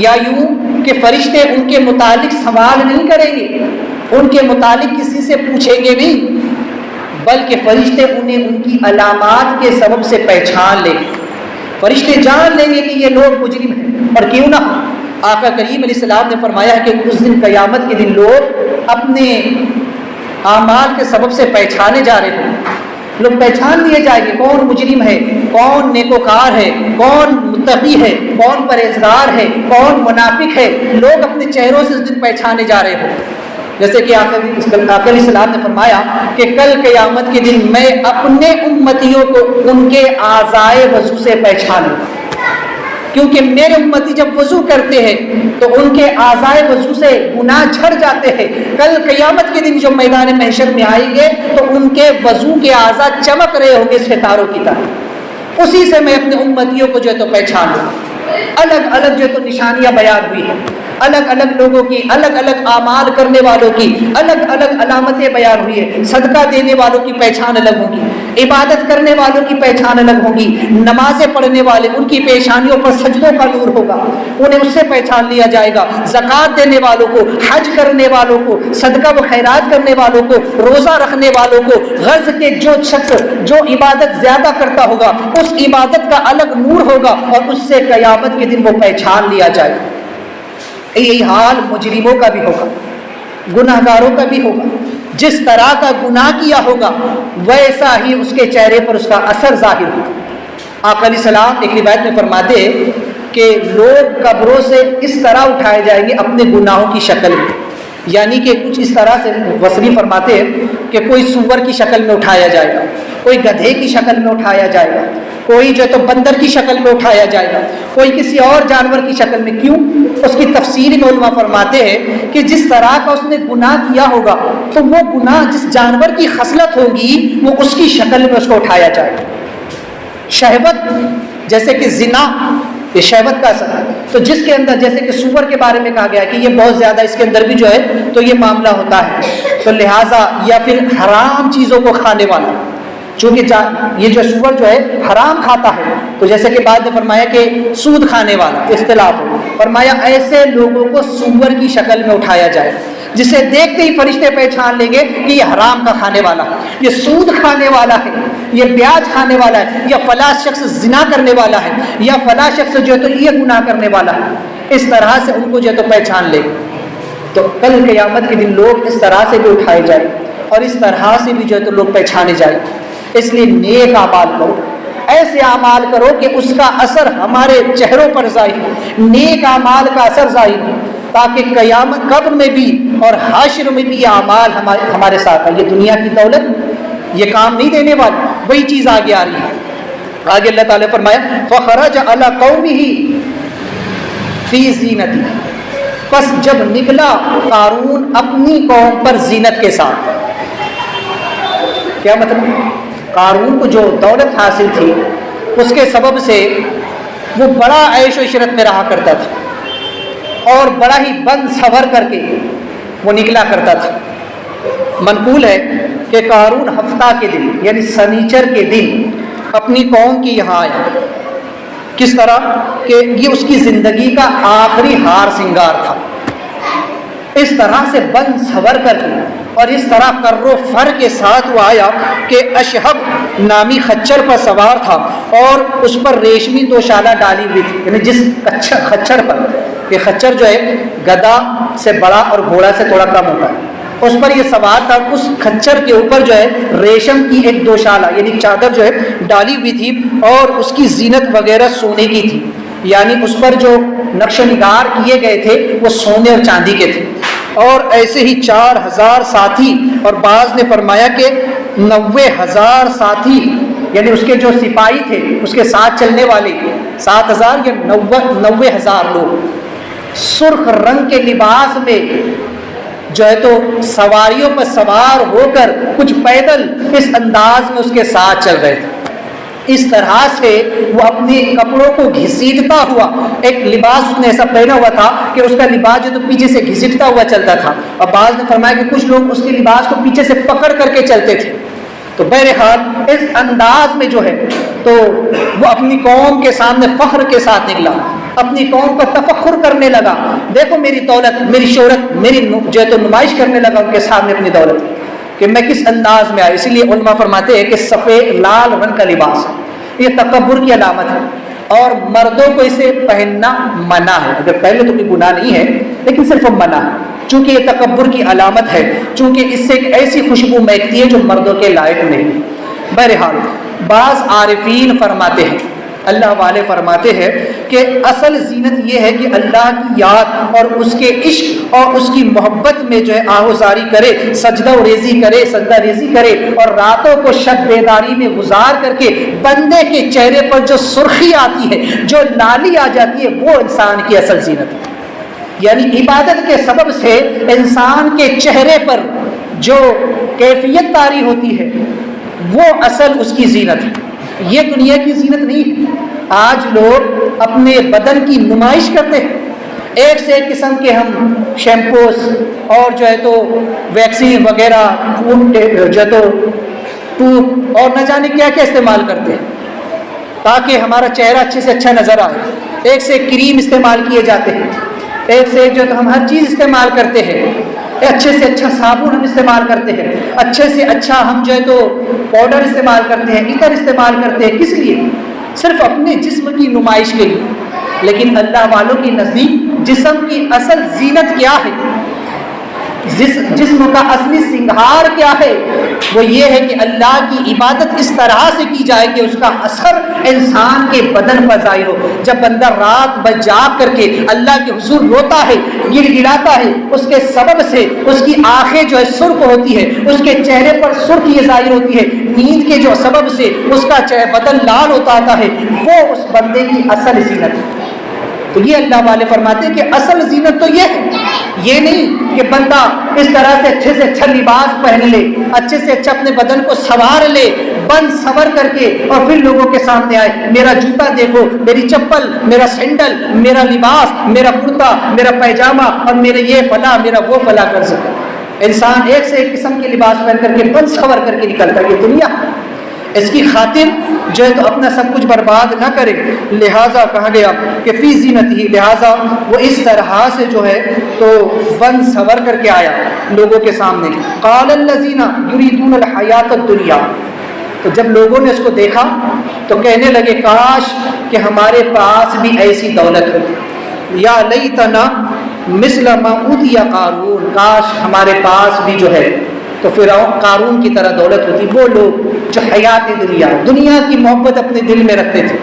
یا یوں کہ فرشتے ان کے متعلق سوال نہیں کریں گے، ان کے متعلق کسی سے پوچھیں گے نہیں، بلکہ فرشتے انہیں ان کی علامات کے سبب سے پہچان لیں گے۔ فرشتے جان لیں گے کہ یہ لوگ مجرم ہیں، اور کیوں نہ آقا کریم علیہ السلام نے فرمایا ہے کہ اس دن قیامت کے دن لوگ اپنے اعمال کے سبب سے پہچانے جا رہے ہیں. لوگ پہچان لیے جائیں گے کون مجرم ہے، کون نیکوکار ہے، کون متقی ہے، کون پرہیزگار ہے، کون منافق ہے. لوگ اپنے چہروں سے اس دن پہچانے جا رہے ہوں. جیسے کہ آقا علیہ السلام نے فرمایا کہ کل قیامت کے دن میں اپنے امتیوں کو ان کے اعضائے وضو سے پہچانوں، کیونکہ میرے امتی جب وضو کرتے ہیں تو ان کے اعضائے وضو سے گناہ جھڑ جاتے ہیں. کل قیامت کے دن جو میدان محشر میں آئیں گے تو ان کے وضو کے اعضاء چمک رہے ہوں گے ستاروں کی طرح. اسی سے میں اپنے امتیوں کو جو ہے تو پہچان لوں. الگ الگ جو ہے تو نشانیاں بیان ہوئی ہیں، الگ الگ لوگوں کی، الگ الگ اعمال کرنے والوں کی الگ الگ علامتیں بیان ہوئی ہیں. صدقہ دینے والوں کی پہچان الگ ہوگی، عبادت کرنے والوں کی پہچان الگ ہوگی، نمازیں پڑھنے والے ان کی پیشانیوں پر سجدوں کا نور ہوگا، انہیں اس سے پہچان لیا جائے گا. زکوٰۃ دینے والوں کو، حج کرنے والوں کو، صدقہ و خیرات کرنے والوں کو، روزہ رکھنے والوں کو، غرض کے جو شخص جو عبادت زیادہ کرتا ہوگا اس عبادت کا الگ نور ہوگا اور اس سے قیامت کے دن وہ پہچان لیا جائے گا. یہی حال مجرموں کا بھی ہوگا، گناہ گاروں کا بھی ہوگا. جس طرح کا گناہ کیا ہوگا ویسا ہی اس کے چہرے پر اس کا اثر ظاہر ہوگا. آقا علیہ السلام ایک روایت میں فرماتے کہ لوگ قبروں سے اس طرح اٹھائے جائیں گے اپنے گناہوں کی شکل میں، یعنی کہ کچھ اس طرح سے وصلی فرماتے ہیں کہ کوئی سور کی شکل میں اٹھایا جائے گا، کوئی گدھے کی شکل میں اٹھایا جائے گا، کوئی جو ہے تو بندر کی شکل میں اٹھایا جائے گا، کوئی کسی اور جانور کی شکل میں. کیوں؟ اس کی تفسیر میں علماء فرماتے ہیں کہ جس طرح کا اس نے گناہ کیا ہوگا تو وہ گناہ جس جانور کی خصلت ہوگی وہ اس کی شکل میں اس کو اٹھایا جائے گا. شہوت جیسے کہ زنا، یہ شہوت کا اثر ہے. تو جس کے اندر جیسے کہ سور کے بارے میں کہا گیا کہ یہ بہت زیادہ اس کے اندر بھی جو ہے تو یہ معاملہ ہوتا ہے، تو لہٰذا یا پھر حرام چیزوں کو کھانے والا، چونکہ یہ جو سور جو ہے حرام کھاتا ہے، تو جیسے کہ بعد نے فرمایا کہ سود کھانے والا اختلاف ہو، فرمایا ایسے لوگوں کو سور کی شکل میں اٹھایا جائے جسے دیکھتے ہی فرشتے پہچان لیں گے کہ یہ حرام کا کھانے والا ہے، یہ سود کھانے والا ہے، یہ بیاج کھانے والا ہے، یا فلاں شخص زنا کرنے والا ہے، یا فلاں شخص جو ہے تو یہ گناہ کرنے والا ہے. اس طرح سے ان کو جو ہے تو پہچان لے. تو کل قیامت کے دن لوگ اس طرح سے بھی اٹھائے جائیں اور اس طرح سے بھی جو ہے تو لوگ پہچانے جائیں. اس لیے نیک اعمال کرو، ایسے اعمال کرو کہ اس کا اثر ہمارے چہروں پر ظاہر ہو، نیک اعمال کا اثر ظاہر ہو، تاکہ قیامت قبر میں بھی اور حشر میں بھی یہ اعمال ہمارے ساتھ ہے. یہ دنیا کی دولت یہ کام نہیں دینے والی، وہی چیز آگے آ رہی ہے. آگے اللہ تعالیٰ نے فرمایا فخرج علی قومہ فی زینتہ، پس جب نکلا قارون اپنی قوم پر زینت کے ساتھ. کیا مطلب؟ قارون کو جو دولت حاصل تھی اس کے سبب سے وہ بڑا عیش و عشرت میں رہا کرتا تھا اور بڑا ہی بند سنور کر کے وہ نکلا کرتا تھا. منقول ہے کہ قارون ہفتہ کے دن یعنی سنیچر کے دن اپنی قوم کی یہاں آیا. کس طرح کہ یہ اس کی زندگی کا آخری ہار سنگار تھا. اس طرح سے بند سنور کر کے اور اس طرح کر و فر کے ساتھ وہ آیا کہ اشہب نامی خچر پر سوار تھا اور اس پر ریشمی دوشالہ ڈالی ہوئی تھی. یعنی جس خچر پر، یہ خچر جو ہے گدا سے بڑا اور گھوڑا سے تھوڑا کم ہوتا ہے، اس پر یہ سوار تھا. اس خچر کے اوپر جو ہے ریشم کی ایک دوشالہ یعنی چادر جو ہے ڈالی ہوئی تھی اور اس کی زینت وغیرہ سونے کی تھی. یعنی اس پر جو نقش و نگار کیے گئے تھے وہ سونے اور چاندی کے تھے. اور ایسے ہی 4000 ساتھی، اور بعض نے فرمایا کہ 90,000 ساتھی، یعنی اس کے جو سپاہی تھے اس کے ساتھ چلنے والے 7,000 یا 90,000 لوگ سرخ رنگ کے لباس میں جو ہے تو سواریوں پر سوار ہو کر کچھ پیدل اس انداز میں اس کے ساتھ چل رہے تھے. اس طرح سے وہ اپنے کپڑوں کو گھسیٹتا ہوا، ایک لباس اس نے ایسا پہنا ہوا تھا کہ اس کا لباس جو تو پیچھے سے گھسیٹتا ہوا چلتا تھا. اور بعض نے فرمایا کہ کچھ لوگ اس کے لباس کو پیچھے سے پکڑ کر کے چلتے تھے. تو بہرحال اس انداز میں جو ہے تو وہ اپنی قوم کے سامنے فخر کے ساتھ نکلا، اپنی قوم پر تفخر کرنے لگا. دیکھو میری دولت، میری شہرت، میری جو ہے تو نمائش کرنے لگا ان کے سامنے اپنی دولت کہ میں کس انداز میں آیا. اسی لیے علماء فرماتے ہیں کہ سفید لال رنگ کا لباس یہ تکبر کی علامت ہے اور مردوں کو اسے پہننا منع ہے. اگر پہلے تو کوئی گناہ نہیں ہے لیکن صرف منع ہے، چونکہ یہ تکبر کی علامت ہے، چونکہ اس سے ایک ایسی خوشبو مہکتی ہے جو مردوں کے لائق نہیں. بہرحال بعض عارفین فرماتے ہیں، اللہ والے فرماتے ہیں کہ اصل زینت یہ ہے کہ اللہ کی یاد اور اس کے عشق اور اس کی محبت میں جو ہے آہوزاری کرے، سجدہ ریزی کرے، سجدہ ریزی کرے، اور راتوں کو شب بیداری میں گزار کر کے بندے کے چہرے پر جو سرخی آتی ہے، جو لالی آ جاتی ہے، وہ انسان کی اصل زینت ہے. یعنی عبادت کے سبب سے انسان کے چہرے پر جو کیفیت طاری ہوتی ہے وہ اصل اس کی زینت ہے، یہ دنیا کی زینت نہیں ہے. آج لوگ اپنے بدن کی نمائش کرتے ہیں، ایک سے ایک قسم کے ہم شیمپوز اور جو ہے تو ویکسین وغیرہ جو ہے تو ٹوب اور نہ جانے کیا کیا استعمال کرتے ہیں تاکہ ہمارا چہرہ اچھے سے اچھا نظر آئے. ایک سے ایک کریم استعمال کیے جاتے ہیں، ایک سے ایک جو تو ہم ہر چیز استعمال کرتے ہیں، اچھے سے اچھا صابن ہم استعمال کرتے ہیں، اچھے سے اچھا ہم جو ہے تو پاؤڈر استعمال کرتے ہیں، عطر استعمال کرتے ہیں. کس لیے؟ صرف اپنے جسم کی نمائش کے لیے. لیکن اللہ والوں کے نزدیک جسم کی اصل زینت کیا ہے، جسم کا اصلی سنگھار کیا ہے؟ وہ یہ ہے کہ اللہ کی عبادت اس طرح سے کی جائے کہ اس کا اثر انسان کے بدن پر ظاہر ہو. جب بندہ رات بھر جاگ کر کے اللہ کے حضور روتا ہے، گڑ گڑاتا ہے، اس کے سبب سے اس کی آنکھیں جو ہے سرخ ہوتی ہے، اس کے چہرے پر سرخی ظاہر ہوتی ہے، نیند کے جو سبب سے اس کا بدن لال ہوتا آتا ہے، وہ اس بندے کی اصل زینت ہے. تو یہ اللہ والے فرماتے ہیں کہ اصل زینت تو یہ ہے، یہ نہیں کہ بندہ اس طرح سے اچھا لباس پہن لے، اچھے سے اچھا اپنے بدن کو سنوار لے، بند سنور کر کے، اور پھر لوگوں کے سامنے آئے، میرا جوتا دیکھو، میری چپل، میرا سینڈل، میرا لباس، میرا کرتا، میرا پیجامہ، اور میرا یہ فلاں، میرا وہ فلاں کر سکے. انسان ایک سے ایک قسم کے لباس پہن کر کے بند سنور کر کے نکلتا ہے. یہ دنیا اس کی خاطر جو ہے تو اپنا سب کچھ برباد نہ کرے. لہٰذا کہا گیا کہ فی زینت ہی، لہٰذا وہ اس طرح سے جو ہے تو بند سنور کر کے آیا لوگوں کے سامنے. قال الذین یریدون الحیات الدنیا، تو جب لوگوں نے اس کو دیکھا تو کہنے لگے کاش کہ ہمارے پاس بھی ایسی دولت ہو. یا لیتنا مثل ما اوتی قارون، کاش ہمارے پاس بھی جو ہے تو فرعون قارون کی طرح دولت ہوتی. وہ لوگ جو حیات دنیا کی محبت اپنے دل میں رکھتے تھے،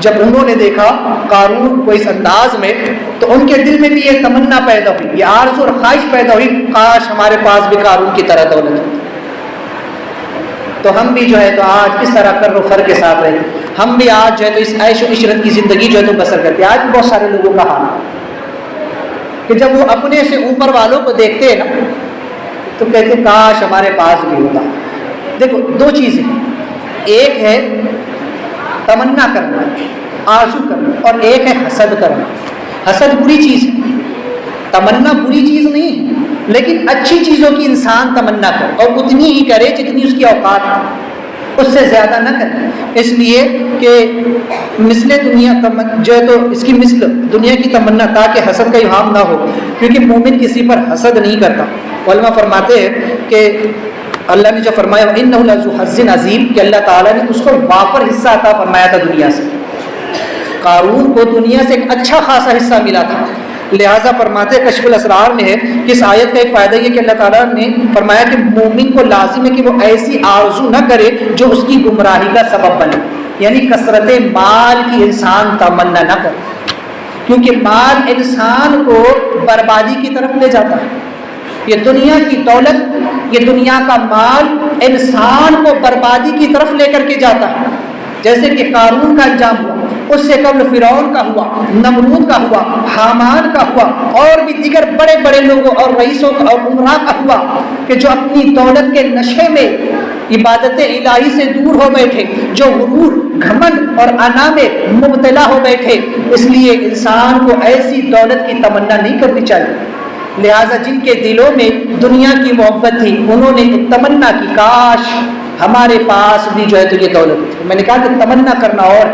جب انہوں نے دیکھا قارون کو اس انداز میں تو ان کے دل میں بھی یہ تمنا پیدا ہوئی، یہ آرزو اور خواہش پیدا ہوئی، کاش ہمارے پاس بھی قارون کی طرح دولت ہوتی. تو ہم بھی جو ہے تو آج اس طرح کر و فر کے ساتھ رہتے، ہم بھی آج جو ہے تو اس عیش و عشرت کی زندگی جو ہے تو بسر کرتے. آج بھی بہت سارے لوگوں کا حال کہ جب وہ اپنے سے اوپر والوں کو دیکھتے ہیں نا تو کہتے کاش ہمارے پاس بھی ہوتا. دیکھو دو چیزیں، ایک ہے تمنا کرنا، آرزو کرنا، اور ایک ہے حسد کرنا. حسد بری چیز ہے، تمنا بری چیز نہیں ہے، لیکن اچھی چیزوں کی انسان تمنا کرے اور اتنی ہی کرے جتنی اس کی اوقات ہے، اس سے زیادہ نہ کرے. اس لیے کہ مثل دنیا جو ہے تو اس کی مثل دنیا کی تمنا، تاکہ حسد کا ابہام نہ ہو، کیونکہ مومن کسی پر حسد نہیں کرتا. علماء فرماتے ہیں کہ اللہ نے جو فرمایا انہ لذو حظ عظیم، کہ اللہ تعالیٰ نے اس کو وافر حصہ عطا فرمایا تھا دنیا سے. قارون کو دنیا سے ایک اچھا خاصا حصہ ملا تھا. لہٰذا فرماتے کشف الاسرار میں ہے کہ اس آیت کا ایک فائدہ یہ کہ اللہ تعالیٰ نے فرمایا کہ مومن کو لازم ہے کہ وہ ایسی آرزو نہ کرے جو اس کی گمراہی کا سبب بنے. یعنی کثرت مال کی انسان تمنا نہ کرے، کیونکہ مال انسان کو بربادی کی طرف لے جاتا ہے. یہ دنیا کی دولت، یہ دنیا کا مال انسان کو بربادی کی طرف لے کر کے جاتا ہے. جیسے کہ قارون کا انجام ہوا، اس سے قبل فرعون کا ہوا، نمرود کا ہوا، حامان کا ہوا، اور بھی دیگر بڑے بڑے لوگوں اور رئیسوں کا اور عمراء کا ہوا کہ جو اپنی دولت کے نشے میں عبادت الہی سے دور ہو بیٹھے، جو غرور، گھمنڈ اور انا میں مبتلا ہو بیٹھے. اس لیے انسان کو ایسی دولت کی تمنا نہیں کرنی چاہیے. لہٰذا جن کے دلوں میں دنیا کی محبت تھی انہوں نے تمنا کی کاش ہمارے پاس بھی جو ہے تو یہ دولت تھی. میں نے کہا کہ تمنا کرنا، اور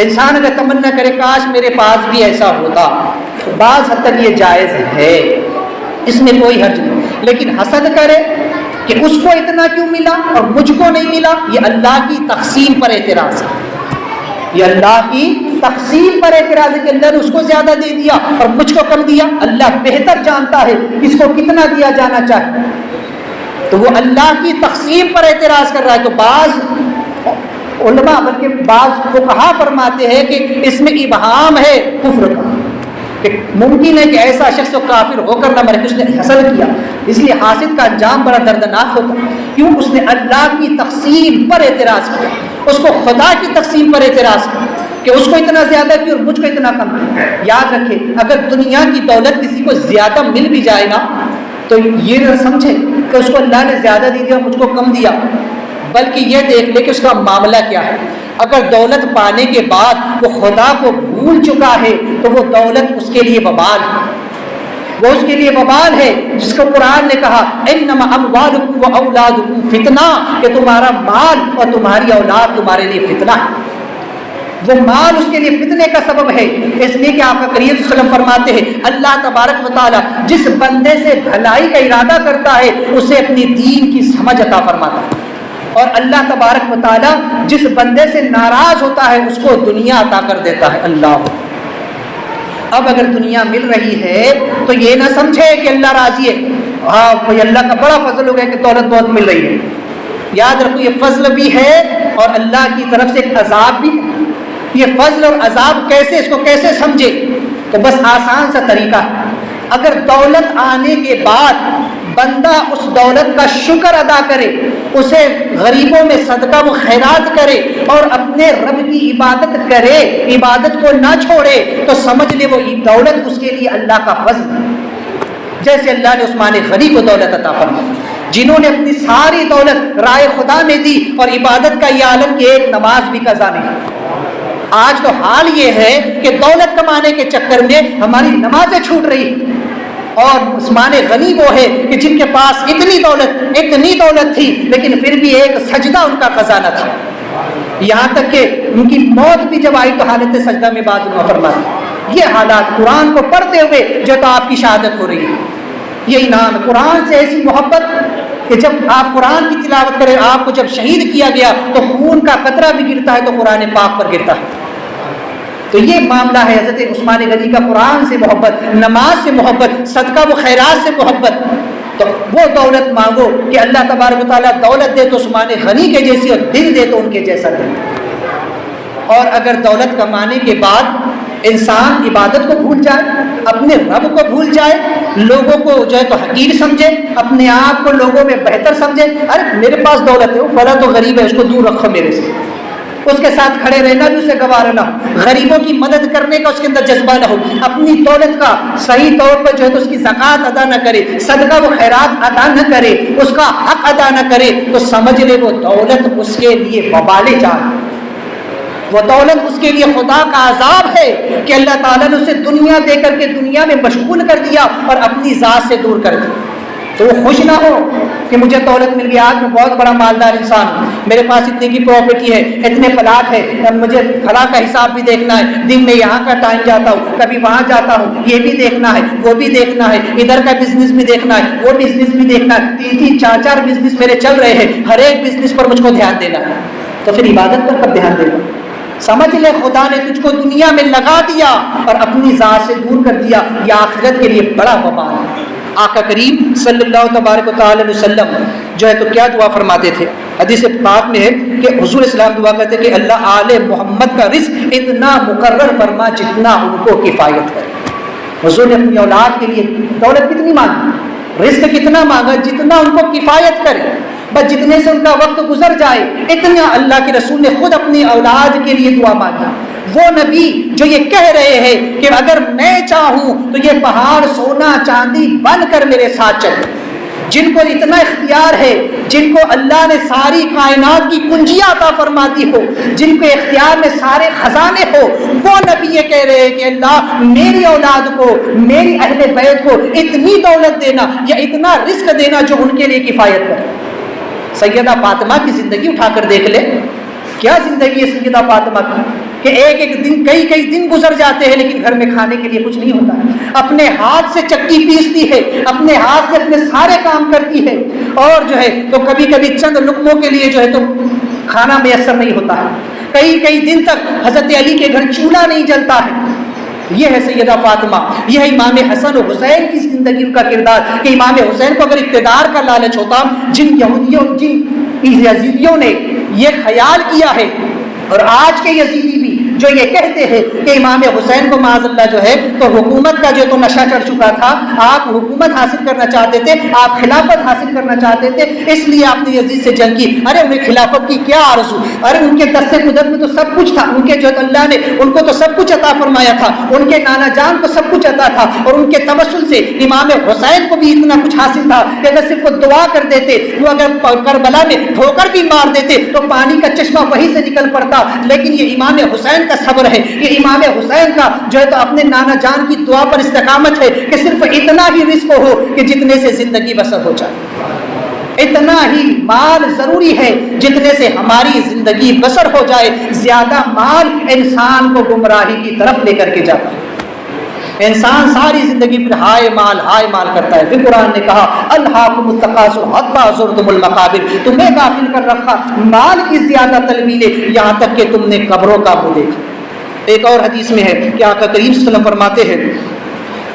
انسان اگر تمنا کرے کاش میرے پاس بھی ایسا ہوتا تو بعض حد تک یہ جائز ہے، اس میں کوئی حرج نہیں. لیکن حسد کرے کہ اس کو اتنا کیوں ملا اور مجھ کو نہیں ملا، یہ اللہ کی تقسیم پر اعتراض ہے. یہ اللہ کی تقسیم پر اعتراض ہے کہ اللہ نے اس کو زیادہ دے دیا اور مجھ کو کم دیا. اللہ بہتر جانتا ہے کس کو کتنا دیا جانا چاہے. تو وہ اللہ کی تقسیم پر اعتراض کر رہا ہے. تو بعض علماء بلکہ بعض فقہا فرماتے ہیں کہ اس میں ابہام ہے کفر کا، کہ ممکن ہے کہ ایسا شخص جو کافر ہو کر نہ مرے کہ اس نے حسد کیا، اس لیے حاسد کا انجام بڑا دردناک ہوتا. کیوں؟ اس نے اللہ کی تقسیم پر اعتراض کیا، اس کو خدا کی تقسیم پر اعتراض کیا کہ اس کو اتنا زیادہ کیا اور مجھ کو اتنا کم کیا. یاد رکھے اگر دنیا کی دولت کسی کو زیادہ مل بھی جائے نا تو یہ نہ سمجھے کہ اس کو اللہ نے زیادہ دے دیا مجھ کو کم دیا، بلکہ یہ دیکھ لے کہ اس کا معاملہ کیا ہے. اگر دولت پانے کے بعد وہ خدا کو بھول چکا ہے تو وہ دولت اس کے لیے وبال ہے، وہ اس کے لیے وبال ہے، جس کو قرآن نے کہا انما اموالکم و اولادکم فتنہ، کہ تمہارا مال اور تمہاری اولاد تمہارے لیے فتنہ ہے. وہ مال اس کے لیے فتنے کا سبب ہے. اس لیے کہ آپ کریم صلی اللہ علیہ وسلم فرماتے ہیں اللہ تبارک و تعالی جس بندے سے بھلائی کا ارادہ کرتا ہے اسے اپنی دین کی سمجھ عطا فرماتا ہے، اور اللہ تبارک و تعالی جس بندے سے ناراض ہوتا ہے اس کو دنیا عطا کر دیتا ہے. اللہ اب اگر دنیا مل رہی ہے تو یہ نہ سمجھے کہ اللہ راضی ہے. ہاں کوئی اللہ کا بڑا فضل ہو گیا کہ دولت بہت مل رہی ہے. یاد رکھو یہ فضل بھی ہے اور اللہ کی طرف سے ایک عذاب بھی ہے. یہ فضل اور عذاب کیسے، اس کو کیسے سمجھے؟ تو بس آسان سا طریقہ ہے. اگر دولت آنے کے بعد بندہ اس دولت کا شکر ادا کرے، اسے غریبوں میں صدقہ و خیرات کرے اور اپنے رب کی عبادت کرے، عبادت کو نہ چھوڑے، تو سمجھ لے وہ دولت اس کے لیے اللہ کا فضل ہے. جیسے اللہ نے عثمان غنی کو دولت عطا فرمائی، جنہوں نے اپنی ساری دولت رائے خدا میں دی اور عبادت کا یہ عالم کہ ایک نماز بھی قضا نہیں. آج تو حال یہ ہے کہ دولت کمانے کے چکر میں ہماری نمازیں چھوٹ رہی، اور عثمان غنی وہ ہے کہ جن کے پاس اتنی دولت تھی لیکن پھر بھی ایک سجدہ ان کا قضا نہ تھا. یہاں تک کہ ان کی موت بھی جب آئی تو حالت سجدہ میں بعض علماء فرماتے ہیں یہ حالات قرآن کو پڑھتے ہوئے جو تو آپ کی شہادت ہو رہی ہے. یہ انعام ہے قرآن سے ایسی محبت کہ جب آپ قرآن کی تلاوت کریں، آپ کو جب شہید کیا گیا تو خون کا قطرہ بھی گرتا ہے تو قرآن پاک پر گرتا ہے. تو یہ معاملہ ہے حضرت عثمان غنی کا، قرآن سے محبت، نماز سے محبت، صدقہ و خیرات سے محبت. تو وہ دولت مانگو کہ اللہ تبارک و تعالیٰ دولت دے تو عثمان غنی کے جیسی اور دل دے تو ان کے جیسا دے. اور اگر دولت کمانے کے بعد انسان عبادت کو بھول جائے، اپنے رب کو بھول جائے، لوگوں کو جو ہے تو حقیر سمجھے، اپنے آپ کو لوگوں میں بہتر سمجھے، ارے میرے پاس دولت ہے، وہ فلاں تو غریب ہے اس کو دور رکھو میرے سے، اس کے ساتھ کھڑے رہنا بھی اسے گوارا نہ ہو، غریبوں کی مدد کرنے کا اس کے اندر جذبہ نہ ہو، اپنی دولت کا صحیح طور پر جو ہے تو اس کی زکوٰۃ ادا نہ کرے، صدقہ و خیرات ادا نہ کرے، اس کا حق ادا نہ کرے، تو سمجھ لے وہ دولت اس کے لیے وبال جان، وہ دولت اس کے لیے خدا کا عذاب ہے کہ اللہ تعالیٰ نے اسے دنیا دے کر کے دنیا میں مشغول کر دیا اور اپنی ذات سے دور کر دیا. تو وہ خوش نہ ہو کہ مجھے دولت مل گئی، آج میں بہت بڑا مالدار انسان ہوں، میرے پاس اتنے کی پراپرٹی ہے، اتنے پلاٹ ہے، مجھے فلاں کا حساب بھی دیکھنا ہے، دن میں یہاں کا ٹائم جاتا ہوں، کبھی وہاں جاتا ہوں، یہ بھی دیکھنا ہے، وہ بھی دیکھنا ہے، ادھر کا بزنس بھی دیکھنا ہے، وہ بزنس بھی دیکھنا ہے، 3-4 بزنس میرے چل رہے ہیں، ہر ایک بزنس پر مجھ کو دھیان دینا ہے. تو پھر عبادت پر کب دھیان دینا؟ سمجھ لے خدا نے تجھ کو دنیا میں لگا دیا اور اپنی ذات سے دور کر دیا، یہ آخرت کے لیے بڑا وبال ہے. آقا کریم صلی اللہ تبارک و تعالی علیہ وسلم جو ہے تو کیا دعا فرماتے تھے؟ حدیث پاک میں ہے کہ حضور اسلام دعا کرتے کہ اللہ آل محمد کا رزق اتنا مقرر فرما جتنا ان کو کفایت کرے. حضور نے اپنی اولاد کے لیے دولت کتنی مانگی، رزق کتنا مانگا جتنا ان کو کفایت کرے، بس جتنے سے ان کا وقت گزر جائے اتنا. اللہ کے رسول نے خود اپنی اولاد کے لیے دعا مانگی. وہ نبی جو یہ کہہ رہے ہیں کہ اگر میں چاہوں تو یہ پہاڑ سونا چاندی بن کر میرے ساتھ چلے، جن کو اتنا اختیار ہے، جن کو اللہ نے ساری کائنات کی کنجیاں عطا فرما دی ہو، جن کے اختیار میں سارے خزانے ہو، وہ نبی یہ کہہ رہے ہیں کہ اللہ میری اولاد کو، میری اہل بیت کو اتنی دولت دینا یا اتنا رزق دینا جو ان کے لیے کفایت کرے. سیدہ فاطمہ کی زندگی اٹھا کر دیکھ لے، کیا زندگی ہے سیدہ فاطمہ کی کہ ایک دن کئی دن گزر جاتے ہیں لیکن گھر میں کھانے کے لیے کچھ نہیں ہوتا. اپنے ہاتھ سے چکی پیستی ہے، اپنے ہاتھ سے اپنے سارے کام کرتی ہے، اور جو ہے تو کبھی چند لقموں کے لیے جو ہے تو کھانا میسر نہیں ہوتا ہے. کئی کئی دن تک حضرت علی کے گھر چولہا نہیں جلتا ہے. یہ ہے سیدہ فاطمہ. یہ ہے امام حسن و حسین کی زندگی کا کردار کہ امام حسین کو اگر اقتدار کا لالچ ہوتا، جن یہودیوں جن یزیدیوں نے یہ خیال کیا ہے، اور آج کے یزیدی بھی جو یہ کہتے ہیں کہ امام حسین کو معاذ اللہ جو ہے تو حکومت کا جو تو نشہ چڑھ چکا تھا، آپ حکومت حاصل کرنا چاہتے تھے، آپ خلافت حاصل کرنا چاہتے تھے، اس لیے آپ نے یزید سے جنگ کی. ارے انہیں خلافت کی کیا آرزو؟ ارے ان کے دست قدرت میں تو سب کچھ تھا، ان کے جو اللہ نے ان کو تو سب کچھ عطا فرمایا تھا، ان کے نانا جان کو سب کچھ عطا تھا، اور ان کے توسل سے امام حسین کو بھی اتنا کچھ حاصل تھا کہ اگر صرف وہ دعا کر دیتے، وہ اگر کربلا میں ٹھوکر بھی مار دیتے تو پانی کا چشمہ وہیں سے نکل پڑتا. لیکن یہ امام حسین کا صبر ہے، یہ امام حسین کا جو ہے تو اپنے نانا جان کی دعا پر استقامت ہے کہ صرف اتنا ہی رزق ہو کہ جتنے سے زندگی بسر ہو جائے، اتنا ہی مال ضروری ہے جتنے سے ہماری زندگی بسر ہو جائے. زیادہ مال انسان کو گمراہی کی طرف لے کر کے جاتا ہے. انسان ساری زندگی پھر ہائے مال کرتا ہے. پھر قرآن نے کہا الہاکم التکاثر حتی زرتم المقابر، تمہیں غافل کر رکھا مال کی زیادہ طلبی نے یہاں تک کہ تم نے قبروں کا منہ دیکھا. ایک اور حدیث میں ہے کہ آقا کریم صلی اللہ علیہ وسلم فرماتے ہیں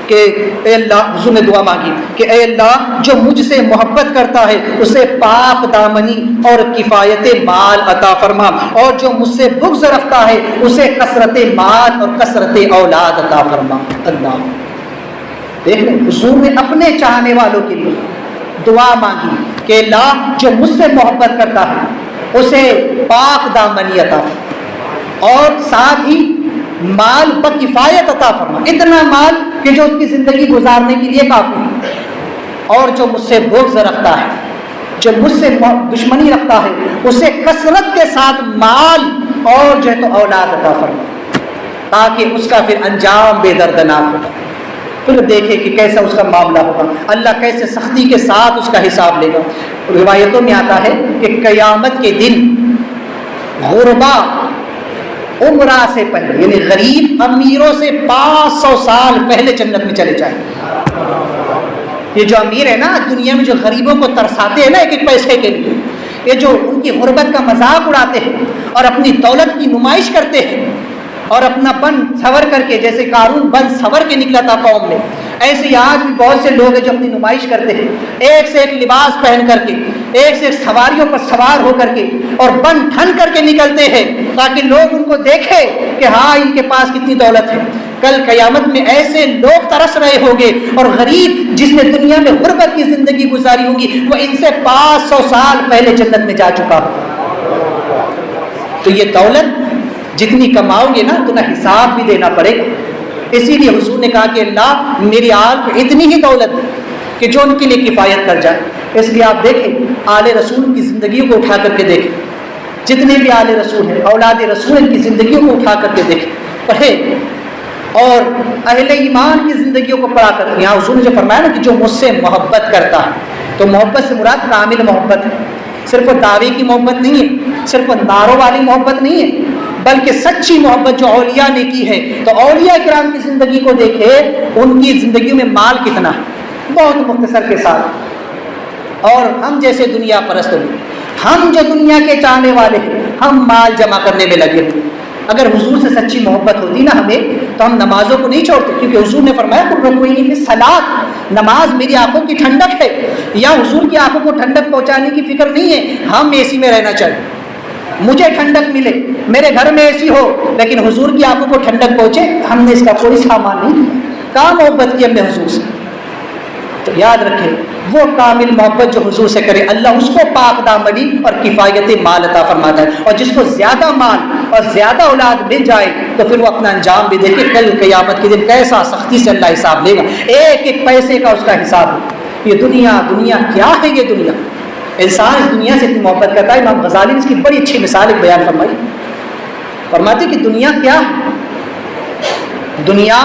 کہ اے اللہ، حضور نے دعا مانگی کہ اے اللہ جو مجھ سے محبت کرتا ہے اسے پاک دامنی اور کفایت مال عطا فرما، اور جو مجھ سے بغض رکھتا ہے اسے کثرت مال اور کثرت اولاد عطا فرما. اللہ دیکھ لیں، حضور نے اپنے چاہنے والوں کے لیے دعا مانگی کہ اللہ جو مجھ سے محبت کرتا ہے اسے پاک دامنی عطا فرما، اور ساتھ ہی مال بکفایت عطا فرما، اتنا مال کہ جو اس کی زندگی گزارنے کے لیے کافی ہے. اور جو مجھ سے بغض رکھتا ہے، جو مجھ سے دشمنی رکھتا ہے اسے کثرت کے ساتھ مال اور جو ہے تو اولاد عطا فرما، تاکہ اس کا پھر انجام بے دردناک ہوگا. پھر دیکھے کہ کیسا اس کا معاملہ ہوگا، اللہ کیسے سختی کے ساتھ اس کا حساب لے گا. روایتوں میں آتا ہے کہ قیامت کے دن غربا عمرہ سے پہلے، یعنی غریب امیروں سے 500 سال پہلے جنت میں چلے جائیں. یہ جو امیر ہے نا دنیا میں، جو غریبوں کو ترساتے ہیں نا ایک ایک پیسے کے لیے، یہ جو ان کی غربت کا مذاق اڑاتے ہیں اور اپنی دولت کی نمائش کرتے ہیں اور اپنا بن سور کر کے، جیسے قارون بن سور کے نکلا تھا قوم میں، ایسے ہی آج بھی بہت سے لوگ ہیں جو اپنی نمائش کرتے ہیں، ایک سے ایک لباس پہن کر کے، ایک سے ایک سواریوں پر سوار ہو کر کے، اور بن ٹھن کر کے نکلتے ہیں تاکہ لوگ ان کو دیکھے کہ ہاں ان کے پاس کتنی دولت ہے. کل قیامت میں ایسے لوگ ترس رہے ہوں گے، اور غریب جس نے دنیا میں غربت کی زندگی گزاری ہوگی وہ ان سے 500 سال پہلے جنت میں جا چکا ہوگا. تو یہ دولت جتنی کماؤ گے نا اتنا حساب بھی دینا پڑے گا. اسی لیے حضور نے کہا کہ اللہ میری آل کو اتنی ہی دولت کہ جو ان کے لیے کفایت کر جائے. اس لیے آپ دیکھیں آل رسول کی زندگیوں کو اٹھا کر کے دیکھیں، جتنے بھی آل رسول ہیں، اولاد رسول، ان کی زندگیوں کو اٹھا کر کے دیکھیں، پڑھیں، اور اہل ایمان کی زندگیوں کو پڑھا کر. یہاں حضور نے جو فرمایا نا کہ جو مجھ سے محبت کرتا ہے، تو محبت سے مراد کامل محبت ہے. صرف دعوے کی محبت نہیں ہے، صرف نعروں والی محبت نہیں ہے، بلکہ سچی محبت جو اولیاء نے کی ہے. تو اولیاء کرام کی زندگی کو دیکھے، ان کی زندگیوں میں مال کتنا ہے، بہت مختصر کے ساتھ. اور ہم جیسے دنیا پرست لوگ، ہم جو دنیا کے چاہنے والے ہیں، ہم مال جمع کرنے میں لگے ہوئے. اگر حضور سے سچی محبت ہوتی نا ہمیں تو ہم نمازوں کو نہیں چھوڑتے، کیونکہ حضور نے فرمایا کوئی نہیں کہ صلاۃ، نماز میری آنکھوں کی ٹھنڈک ہے. یا حضور کی آنکھوں کو ٹھنڈک پہنچانے کی فکر نہیں ہے، ہم اے سی میں رہنا چاہیے، مجھے ٹھنڈک ملے، میرے گھر میں اے سی ہو، لیکن حضور کی آنکھوں کو ٹھنڈک پہنچے، ہم نے اس کا کوئی سامان نہیں کیا. کہاں محبت کی ہم نے حضور سے. تو یاد رکھیں وہ کامل محبت جو حضور سے کرے اللہ اس کو پاک دامنی اور کفایت مال عطا فرماتا ہے. اور جس کو زیادہ مال اور زیادہ اولاد مل جائے تو پھر وہ اپنا انجام بھی دیکھے، کل قیامت کے دن کیسا سختی سے اللہ حساب لے گا، ایک ایک پیسے کا اس کا حساب ہے. یہ دنیا کیا ہے؟ یہ دنیا، انسان اس دنیا سے اتنی محبت کرتا ہے. امام غزالی نے اس کی بڑی اچھی مثال ایک بیان فرمائی، فرماتے کہ دنیا کیا ہے؟ دنیا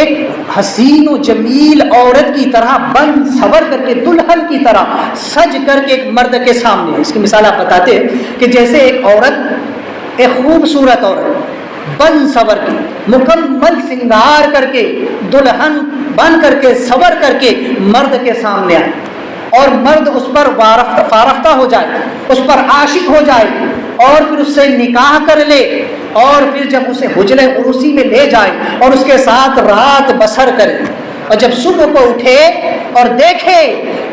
ایک حسین و جمیل عورت کی طرح بن سور کر کے، دلہن کی طرح سج کر کے ایک مرد کے سامنے ہے. اس کی مثال آپ بتاتے ہیں کہ جیسے ایک عورت، ایک خوبصورت عورت بن سور کے، مکمل سنگار کر کے، دلہن بن کر کے، سور کر کے مرد کے سامنے آئے، اور مرد اس پر فارفتہ ہو جائے، اس پر عاشق ہو جائے، اور پھر اس سے نکاح کر لے اور پھر جب اسے حجر عروسی میں لے جائے اور اس کے ساتھ رات بسر کرے اور جب صبح کو اٹھے اور دیکھے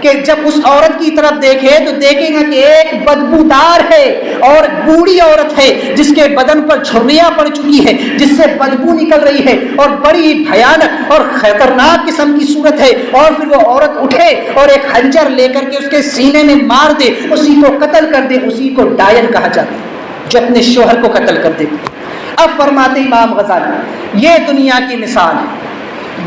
کہ جب اس عورت کی طرف دیکھے تو دیکھے گا کہ ایک بدبودار ہے اور بوڑھی عورت ہے جس کے بدن پر جھریاں پڑ چکی ہے جس سے بدبو نکل رہی ہے اور بڑی بھیانک اور خطرناک قسم کی صورت ہے، اور پھر وہ عورت اٹھے اور ایک خنجر لے کر کے اس کے سینے میں مار دے، اسی کو قتل کر دے، اسی کو ڈائن کہا جاتا ہے جو اپنے شوہر کو قتل کر دے۔ اب فرماتے امام غزالی یہ دنیا کی مثال ہے،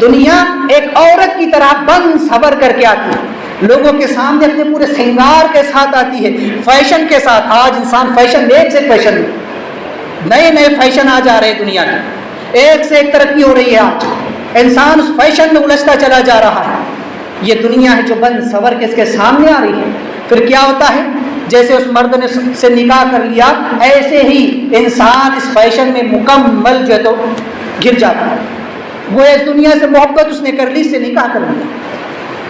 دنیا ایک عورت کی طرح بن سنور کر کے آتی ہے، لوگوں کے سامنے اپنے پورے سنگار کے ساتھ آتی ہے، فیشن کے ساتھ۔ آج انسان فیشن ایک سے فیشن میں، نئے نئے فیشن آ جا رہے ہیں دنیا کے، ایک سے ایک ترقی ہو رہی ہے، آج انسان اس فیشن میں الجھتا چلا جا رہا ہے۔ یہ دنیا ہے جو بن سنور کے اس کے سامنے آ رہی ہے۔ پھر کیا ہوتا ہے؟ جیسے اس مرد نے سے نکاح کر لیا ایسے ہی انسان اس فیشن میں مکمل جو ہے تو گر جاتا ہے۔ وہ اس دنیا سے محبت اس نے کر لی، اس سے نکاح کر لیا،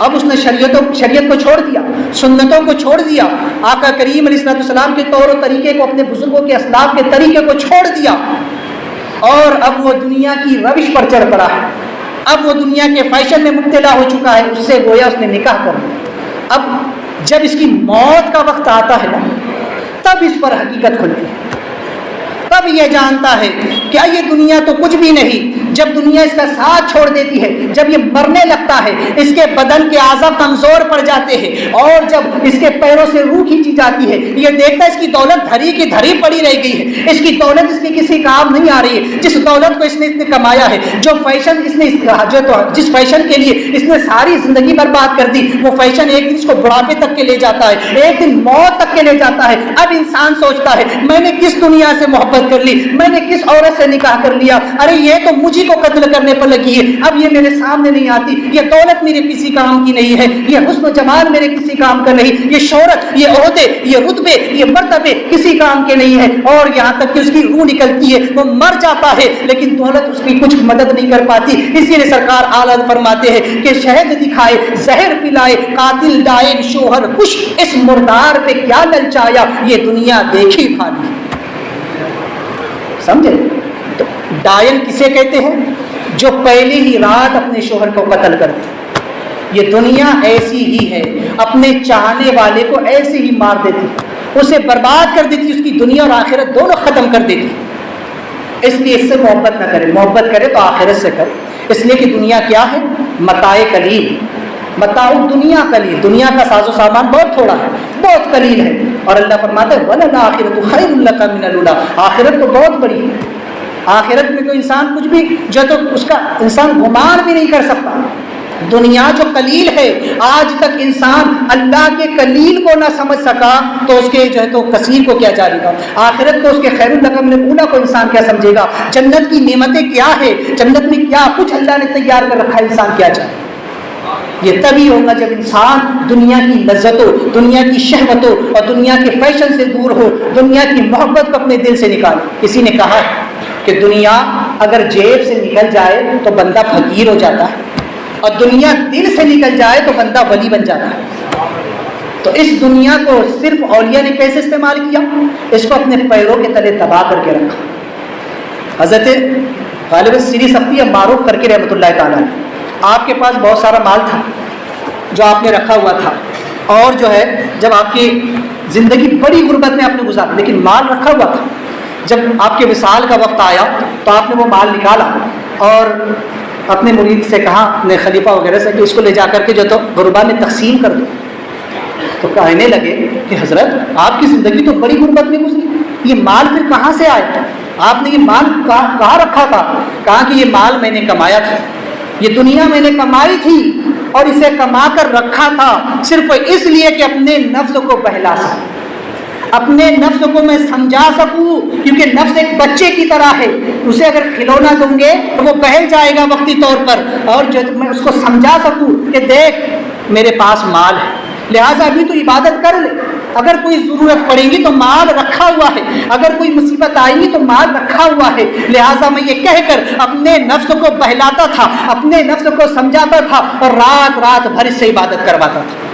اب اس نے شریعت کو چھوڑ دیا، سنتوں کو چھوڑ دیا، آقا کریم علیہ السلام کے طور و طریقے کو، اپنے بزرگوں کے اسلاف کے طریقے کو چھوڑ دیا، اور اب وہ دنیا کی روش پر چڑھ پڑا ہے، اب وہ دنیا کے فیشن میں مبتلا ہو چکا ہے، اس سے گویا اس نے نکاح کر لیا۔ اب جب اس کی موت کا وقت آتا ہے نا، تب اس پر حقیقت کھلتی ہے، تب یہ جانتا ہے کیا یہ دنیا تو کچھ بھی نہیں۔ جب دنیا اس کا ساتھ چھوڑ دیتی ہے، جب یہ مرنے لگتا ہے، اس کے بدن کے اعضاء کمزور پڑ جاتے ہیں، اور جب اس کے پیروں سے روح کھینچی جاتی ہے، یہ دیکھتا ہے اس کی دولت دھری کی دھری پڑی رہ گئی ہے، اس کی دولت اس کی کسی کام نہیں آ رہی ہے، جس دولت کو اس نے کمایا ہے، جو فیشن اس نے جس فیشن کے لیے اس نے ساری زندگی برباد کر دی، وہ فیشن ایک دن اس کو بڑھاپے تک کے لے جاتا ہے، ایک دن موت تک کے لے جاتا ہے۔ اب انسان سوچتا ہے میں نے کس دنیا سے محبت کر لی، میں نے کس عورت سے نکاح کر لیا، ارے یہ تو مجھے کو قتل کرنے پر لگی ہے، اب یہ میرے سامنے نہیں آتی، یہ دولت میرے کسی کام کی نہیں ہے، یہ حسن و جمال میرے کسی کام کا نہیں، یہ شہرت، یہ عہدے، یہ رتبے، یہ مرتبے کسی کام کے نہیں ہے، اور یہاں تک کہ اس کی روح نکلتی ہے، وہ مر جاتا ہے لیکن دولت اس کی کچھ مدد نہیں کر پاتی۔ اسی لیے سرکار اعلیٰ فرماتے ہیں کہ شہد دکھائے، زہر پلائے، قاتل ڈائن شوہر کش، اس مردار پہ کیا للچایا، یہ دنیا دیکھی بھالی۔ سمجھے؟ تو ڈائن کسے کہتے ہیں؟ جو پہلی ہی رات اپنے شوہر کو قتل کر دے۔ یہ دنیا ایسی ہی ہے، اپنے چاہنے والے کو ایسے ہی مار دیتی، اسے برباد کر دیتی، اس کی دنیا اور آخرت دونوں ختم کر دیتی۔ اس لیے اس سے محبت نہ کرے، محبت کرے تو آخرت سے کرے، اس لیے کہ دنیا کیا ہے؟ متاع قلیل، متاع دنیا قلیل، دنیا کا ساز و سامان بہت تھوڑا ہے، بہت قلیل ہے، اور اللہ فرماتا ہے وَلَلْآخِرَةُ خَيْرٌ لَكَ مِنَ الْأُولَىٰ، آخرت تو بہت بڑی ہے، آخرت میں تو انسان کچھ بھی جو تو اس کا انسان گمان بھی نہیں کر سکتا۔ دنیا جو قلیل ہے، آج تک انسان اللہ کے قلیل کو نہ سمجھ سکا تو اس کے جو ہے تو کثیر کو کیا جاری گا، آخرت کو اس کے خیر الرقم نے اولا کو انسان کیا سمجھے گا، جنت کی نعمتیں کیا ہے، جنت میں کیا کچھ اللہ نے تیار کر رکھا ہے، انسان کیا چاہے۔ یہ تبھی ہوگا جب انسان دنیا کی لذتوں، دنیا کی شہوتوں اور دنیا کے فیشن سے دور ہو، دنیا کی محبت کو اپنے دل سے نکالے۔ کسی نے کہا کہ دنیا اگر جیب سے نکل جائے تو بندہ فقیر ہو جاتا ہے، اور دنیا دل سے نکل جائے تو بندہ ولی بن جاتا ہے۔ تو اس دنیا کو صرف اولیاء نے کیسے استعمال کیا؟ اس کو اپنے پیروں کے تلے دبا کر کے رکھا۔ حضرت غالب سری سختی معروف کر کے رحمۃ اللہ تعالیٰ، آپ کے پاس بہت سارا مال تھا جو آپ نے رکھا ہوا تھا، اور جو ہے جب آپ کی زندگی بڑی غربت میں آپ نے گزاری، لیکن مال رکھا ہوا تھا، جب آپ کے وصال کا وقت آیا تو آپ نے وہ مال نکالا اور اپنے مرید سے کہا، اپنے خلیفہ وغیرہ سے، کہ اس کو لے جا کر کے جو تو غربا میں تقسیم کر دو۔ تو کہنے لگے کہ حضرت آپ کی زندگی تو بڑی غربت میں گزری، یہ مال پھر کہاں سے آیا؟ آپ نے یہ مال کہاں رکھا تھا؟ کہا کہ یہ مال میں نے کمایا تھا، یہ دنیا میں نے کمائی تھی اور اسے کما کر رکھا تھا صرف اس لیے کہ اپنے نفس کو بہلا سکوں، اپنے نفس کو میں سمجھا سکوں، کیونکہ نفس ایک بچے کی طرح ہے، اسے اگر کھلونا دوں گے تو وہ بہل جائے گا وقتی طور پر، اور جو میں اس کو سمجھا سکوں کہ دیکھ میرے پاس مال ہے، لہٰذا ابھی تو عبادت کر لے، اگر کوئی ضرورت پڑے گی تو مال رکھا ہوا ہے، اگر کوئی مصیبت آئے گی تو مال رکھا ہوا ہے، لہٰذا میں یہ کہہ کر اپنے نفس کو بہلاتا تھا، اپنے نفس کو سمجھاتا تھا، اور رات رات بھر اس سے عبادت کرواتا تھا۔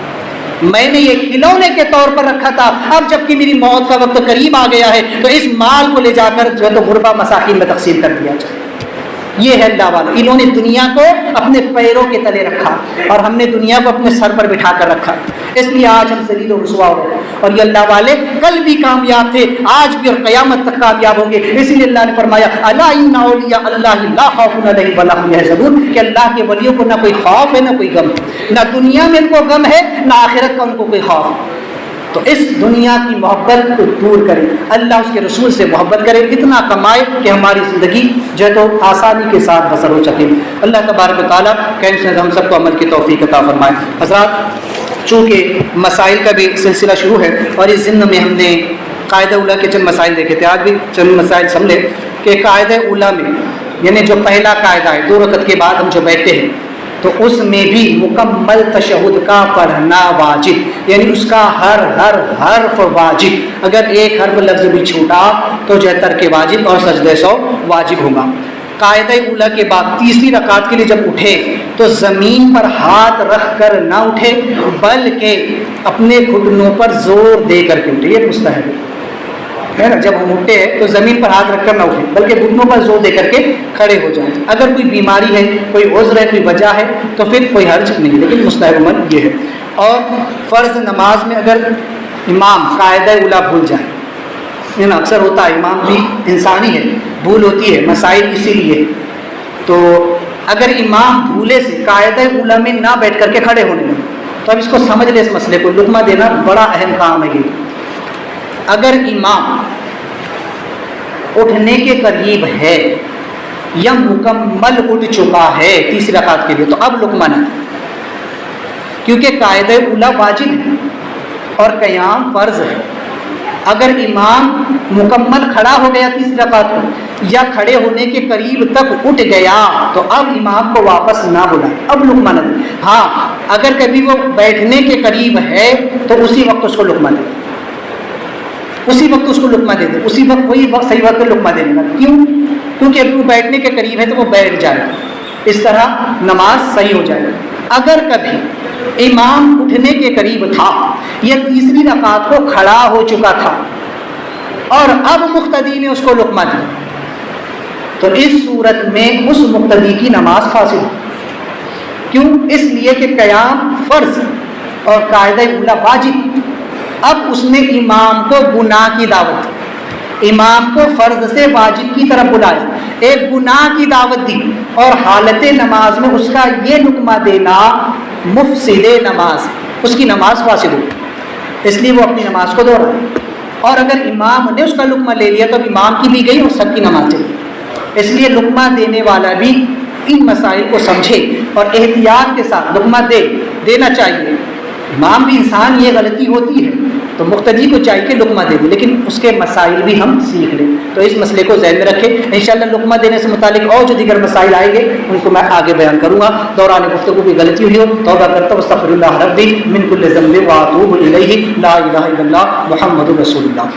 میں نے یہ کھلونے کے طور پر رکھا تھا، اب جب کہ میری موت کا وقت قریب آ گیا ہے تو اس مال کو لے جا کر جو ہے تو غربا مساکین میں تقسیم کر دیا جائے۔ یہ ہے اللہ والا، انہوں نے دنیا کو اپنے پیروں کے تلے رکھا اور ہم نے دنیا کو اپنے سر پر بٹھا کر رکھا، اس لیے آج ہم ذلیل و رسوا ہو رہے ہیں۔ اور یہ اللہ والے کل بھی کامیاب تھے، آج بھی اور قیامت تک کامیاب ہوں گے۔ اسی لیے اللہ نے فرمایا الا ان اولیاء اللہ لا خوف علیہم ولا هم يحزنون، کہ اللہ کے ولیوں کو نہ کوئی خوف ہے نہ کوئی غم ہے، نہ دنیا میں ان کو غم ہے نہ آخرت کا ان کو کوئی خوف ہے۔ تو اس دنیا کی محبت کو دور کرے، اللہ اس کے رسول سے محبت کرے، اتنا کمائے کہ ہماری زندگی جو ہے تو آسانی کے ساتھ بسر ہو سکے۔ اللہ تبارک و تعالیٰ کہ ہم سب کو عمل کی توفیق عطا فرمائے۔ حضرات، چونکہ مسائل کا بھی سلسلہ شروع ہے اور اس ضمن میں ہم نے قاعدہ اولیٰ کے چند مسائل دیکھے تھے، آج بھی چند مسائل سمجھے کہ قاعدہ اولیٰ میں یعنی جو پہلا قاعدہ ہے 2 رکعت کے بعد ہم جو بیٹھتے ہیں تو اس میں بھی مکمل تشہد کا پڑھنا واجب، یعنی اس کا ہر حرف واجب، اگر ایک حرف لفظ بھی چھوٹا تو جو ہے ترک واجب اور سجدہ سو واجب ہوگا۔ قاعدہ اولیٰ کے بعد تیسری رکعت کے لیے جب اٹھے تو زمین پر ہاتھ رکھ کر نہ اٹھے بلکہ اپنے گھٹنوں پر زور دے کر کے اٹھے، یہ مستحب ہے نا، جب ہم اٹھتے ہیں تو زمین پر ہاتھ رکھ کر نہ اٹھیں بلکہ گھٹنوں پر زور دے کر کے کھڑے ہو جائیں۔ اگر کوئی بیماری ہے، کوئی عذر ہے، کوئی وجہ ہے تو پھر کوئی حرج نہیں، لیکن مستحب عمل یہ ہے۔ اور فرض نماز میں اگر امام قاعدہ اولیٰ بھول جائے، اکثر ہوتا ہے، امام بھی انسان ہی ہے، بھول ہوتی ہے، مسائل اسی لیے، تو اگر امام بھولے سے قاعدہ اولیٰ میں نہ بیٹھ کر کے کھڑے ہونے لگے تو اب اس کو سمجھ لے، اس مسئلے کو لقمہ دینا بڑا اہم کام ہے یہ۔ اگر امام اٹھنے کے قریب ہے یا مکمل اٹھ چکا ہے تیسری رکعت کے لیے تو اب لقمہ نہ، کیونکہ قاعدہ اولیٰ واجب ہے اور قیام فرض ہے۔ اگر امام مکمل کھڑا ہو گیا تیسری رکعت کو یا کھڑے ہونے کے قریب تک اٹھ گیا تو اب امام کو واپس نہ بلائے، اب لقمہ نہ دے۔ ہاں اگر کبھی وہ بیٹھنے کے قریب ہے تو اسی وقت اس کو لقمہ دے، اسی وقت اس کو لقمہ دے دے، اسی وقت وہی صحیح وقت لقمہ دینے کا۔ کیوں؟ کیونکہ ابھی وہ بیٹھنے کے قریب ہے تو وہ بیٹھ جائے، اس طرح نماز صحیح ہو جائے۔ اگر کبھی امام اٹھنے کے قریب تھا یا تیسری رکعت کو کھڑا ہو چکا تھا اور اب مقتدی نے اس کو لقمہ دیا تو اس صورت میں اس مقتدی کی نماز فاسد ہے۔ کیوں؟ اس لیے کہ قیام فرض اور قاعدہ اولیٰ واجب۔ اب اس نے امام کو گناہ کی دعوت دی، امام کو فرض سے واجب کی طرف بلایا، ایک گناہ کی دعوت دی اور حالت نماز میں اس کا یہ لقمہ دینا مفسد نماز، اس کی نماز فاسد ہوئی، اس لیے وہ اپنی نماز کو دوہرائے۔ اور اگر امام نے اس کا لقمہ لے لیا تو امام کی بھی گئی اور سب کی نماز چلی۔ اس لیے لقمہ دینے والا بھی ان مسائل کو سمجھے اور احتیاط کے ساتھ لقمہ دینا چاہیے۔ امام بھی انسان، یہ غلطی ہوتی ہے تو مقتدی کو چاہیے کہ لقمہ دے دے، لیکن اس کے مسائل بھی ہم سیکھ لیں، تو اس مسئلے کو ذہن میں رکھیں۔ انشاءاللہ لقمہ دینے سے متعلق اور جو دیگر مسائل آئیں گے ان کو میں آگے بیان کروں گا۔ دوران گفتگو کی غلطی ہوئی ہو توبہ کرتا ہوں، استغفر اللہ ربی من کل ذنب واتوب الیہ، لا الہ الا اللہ محمد رسول اللہ۔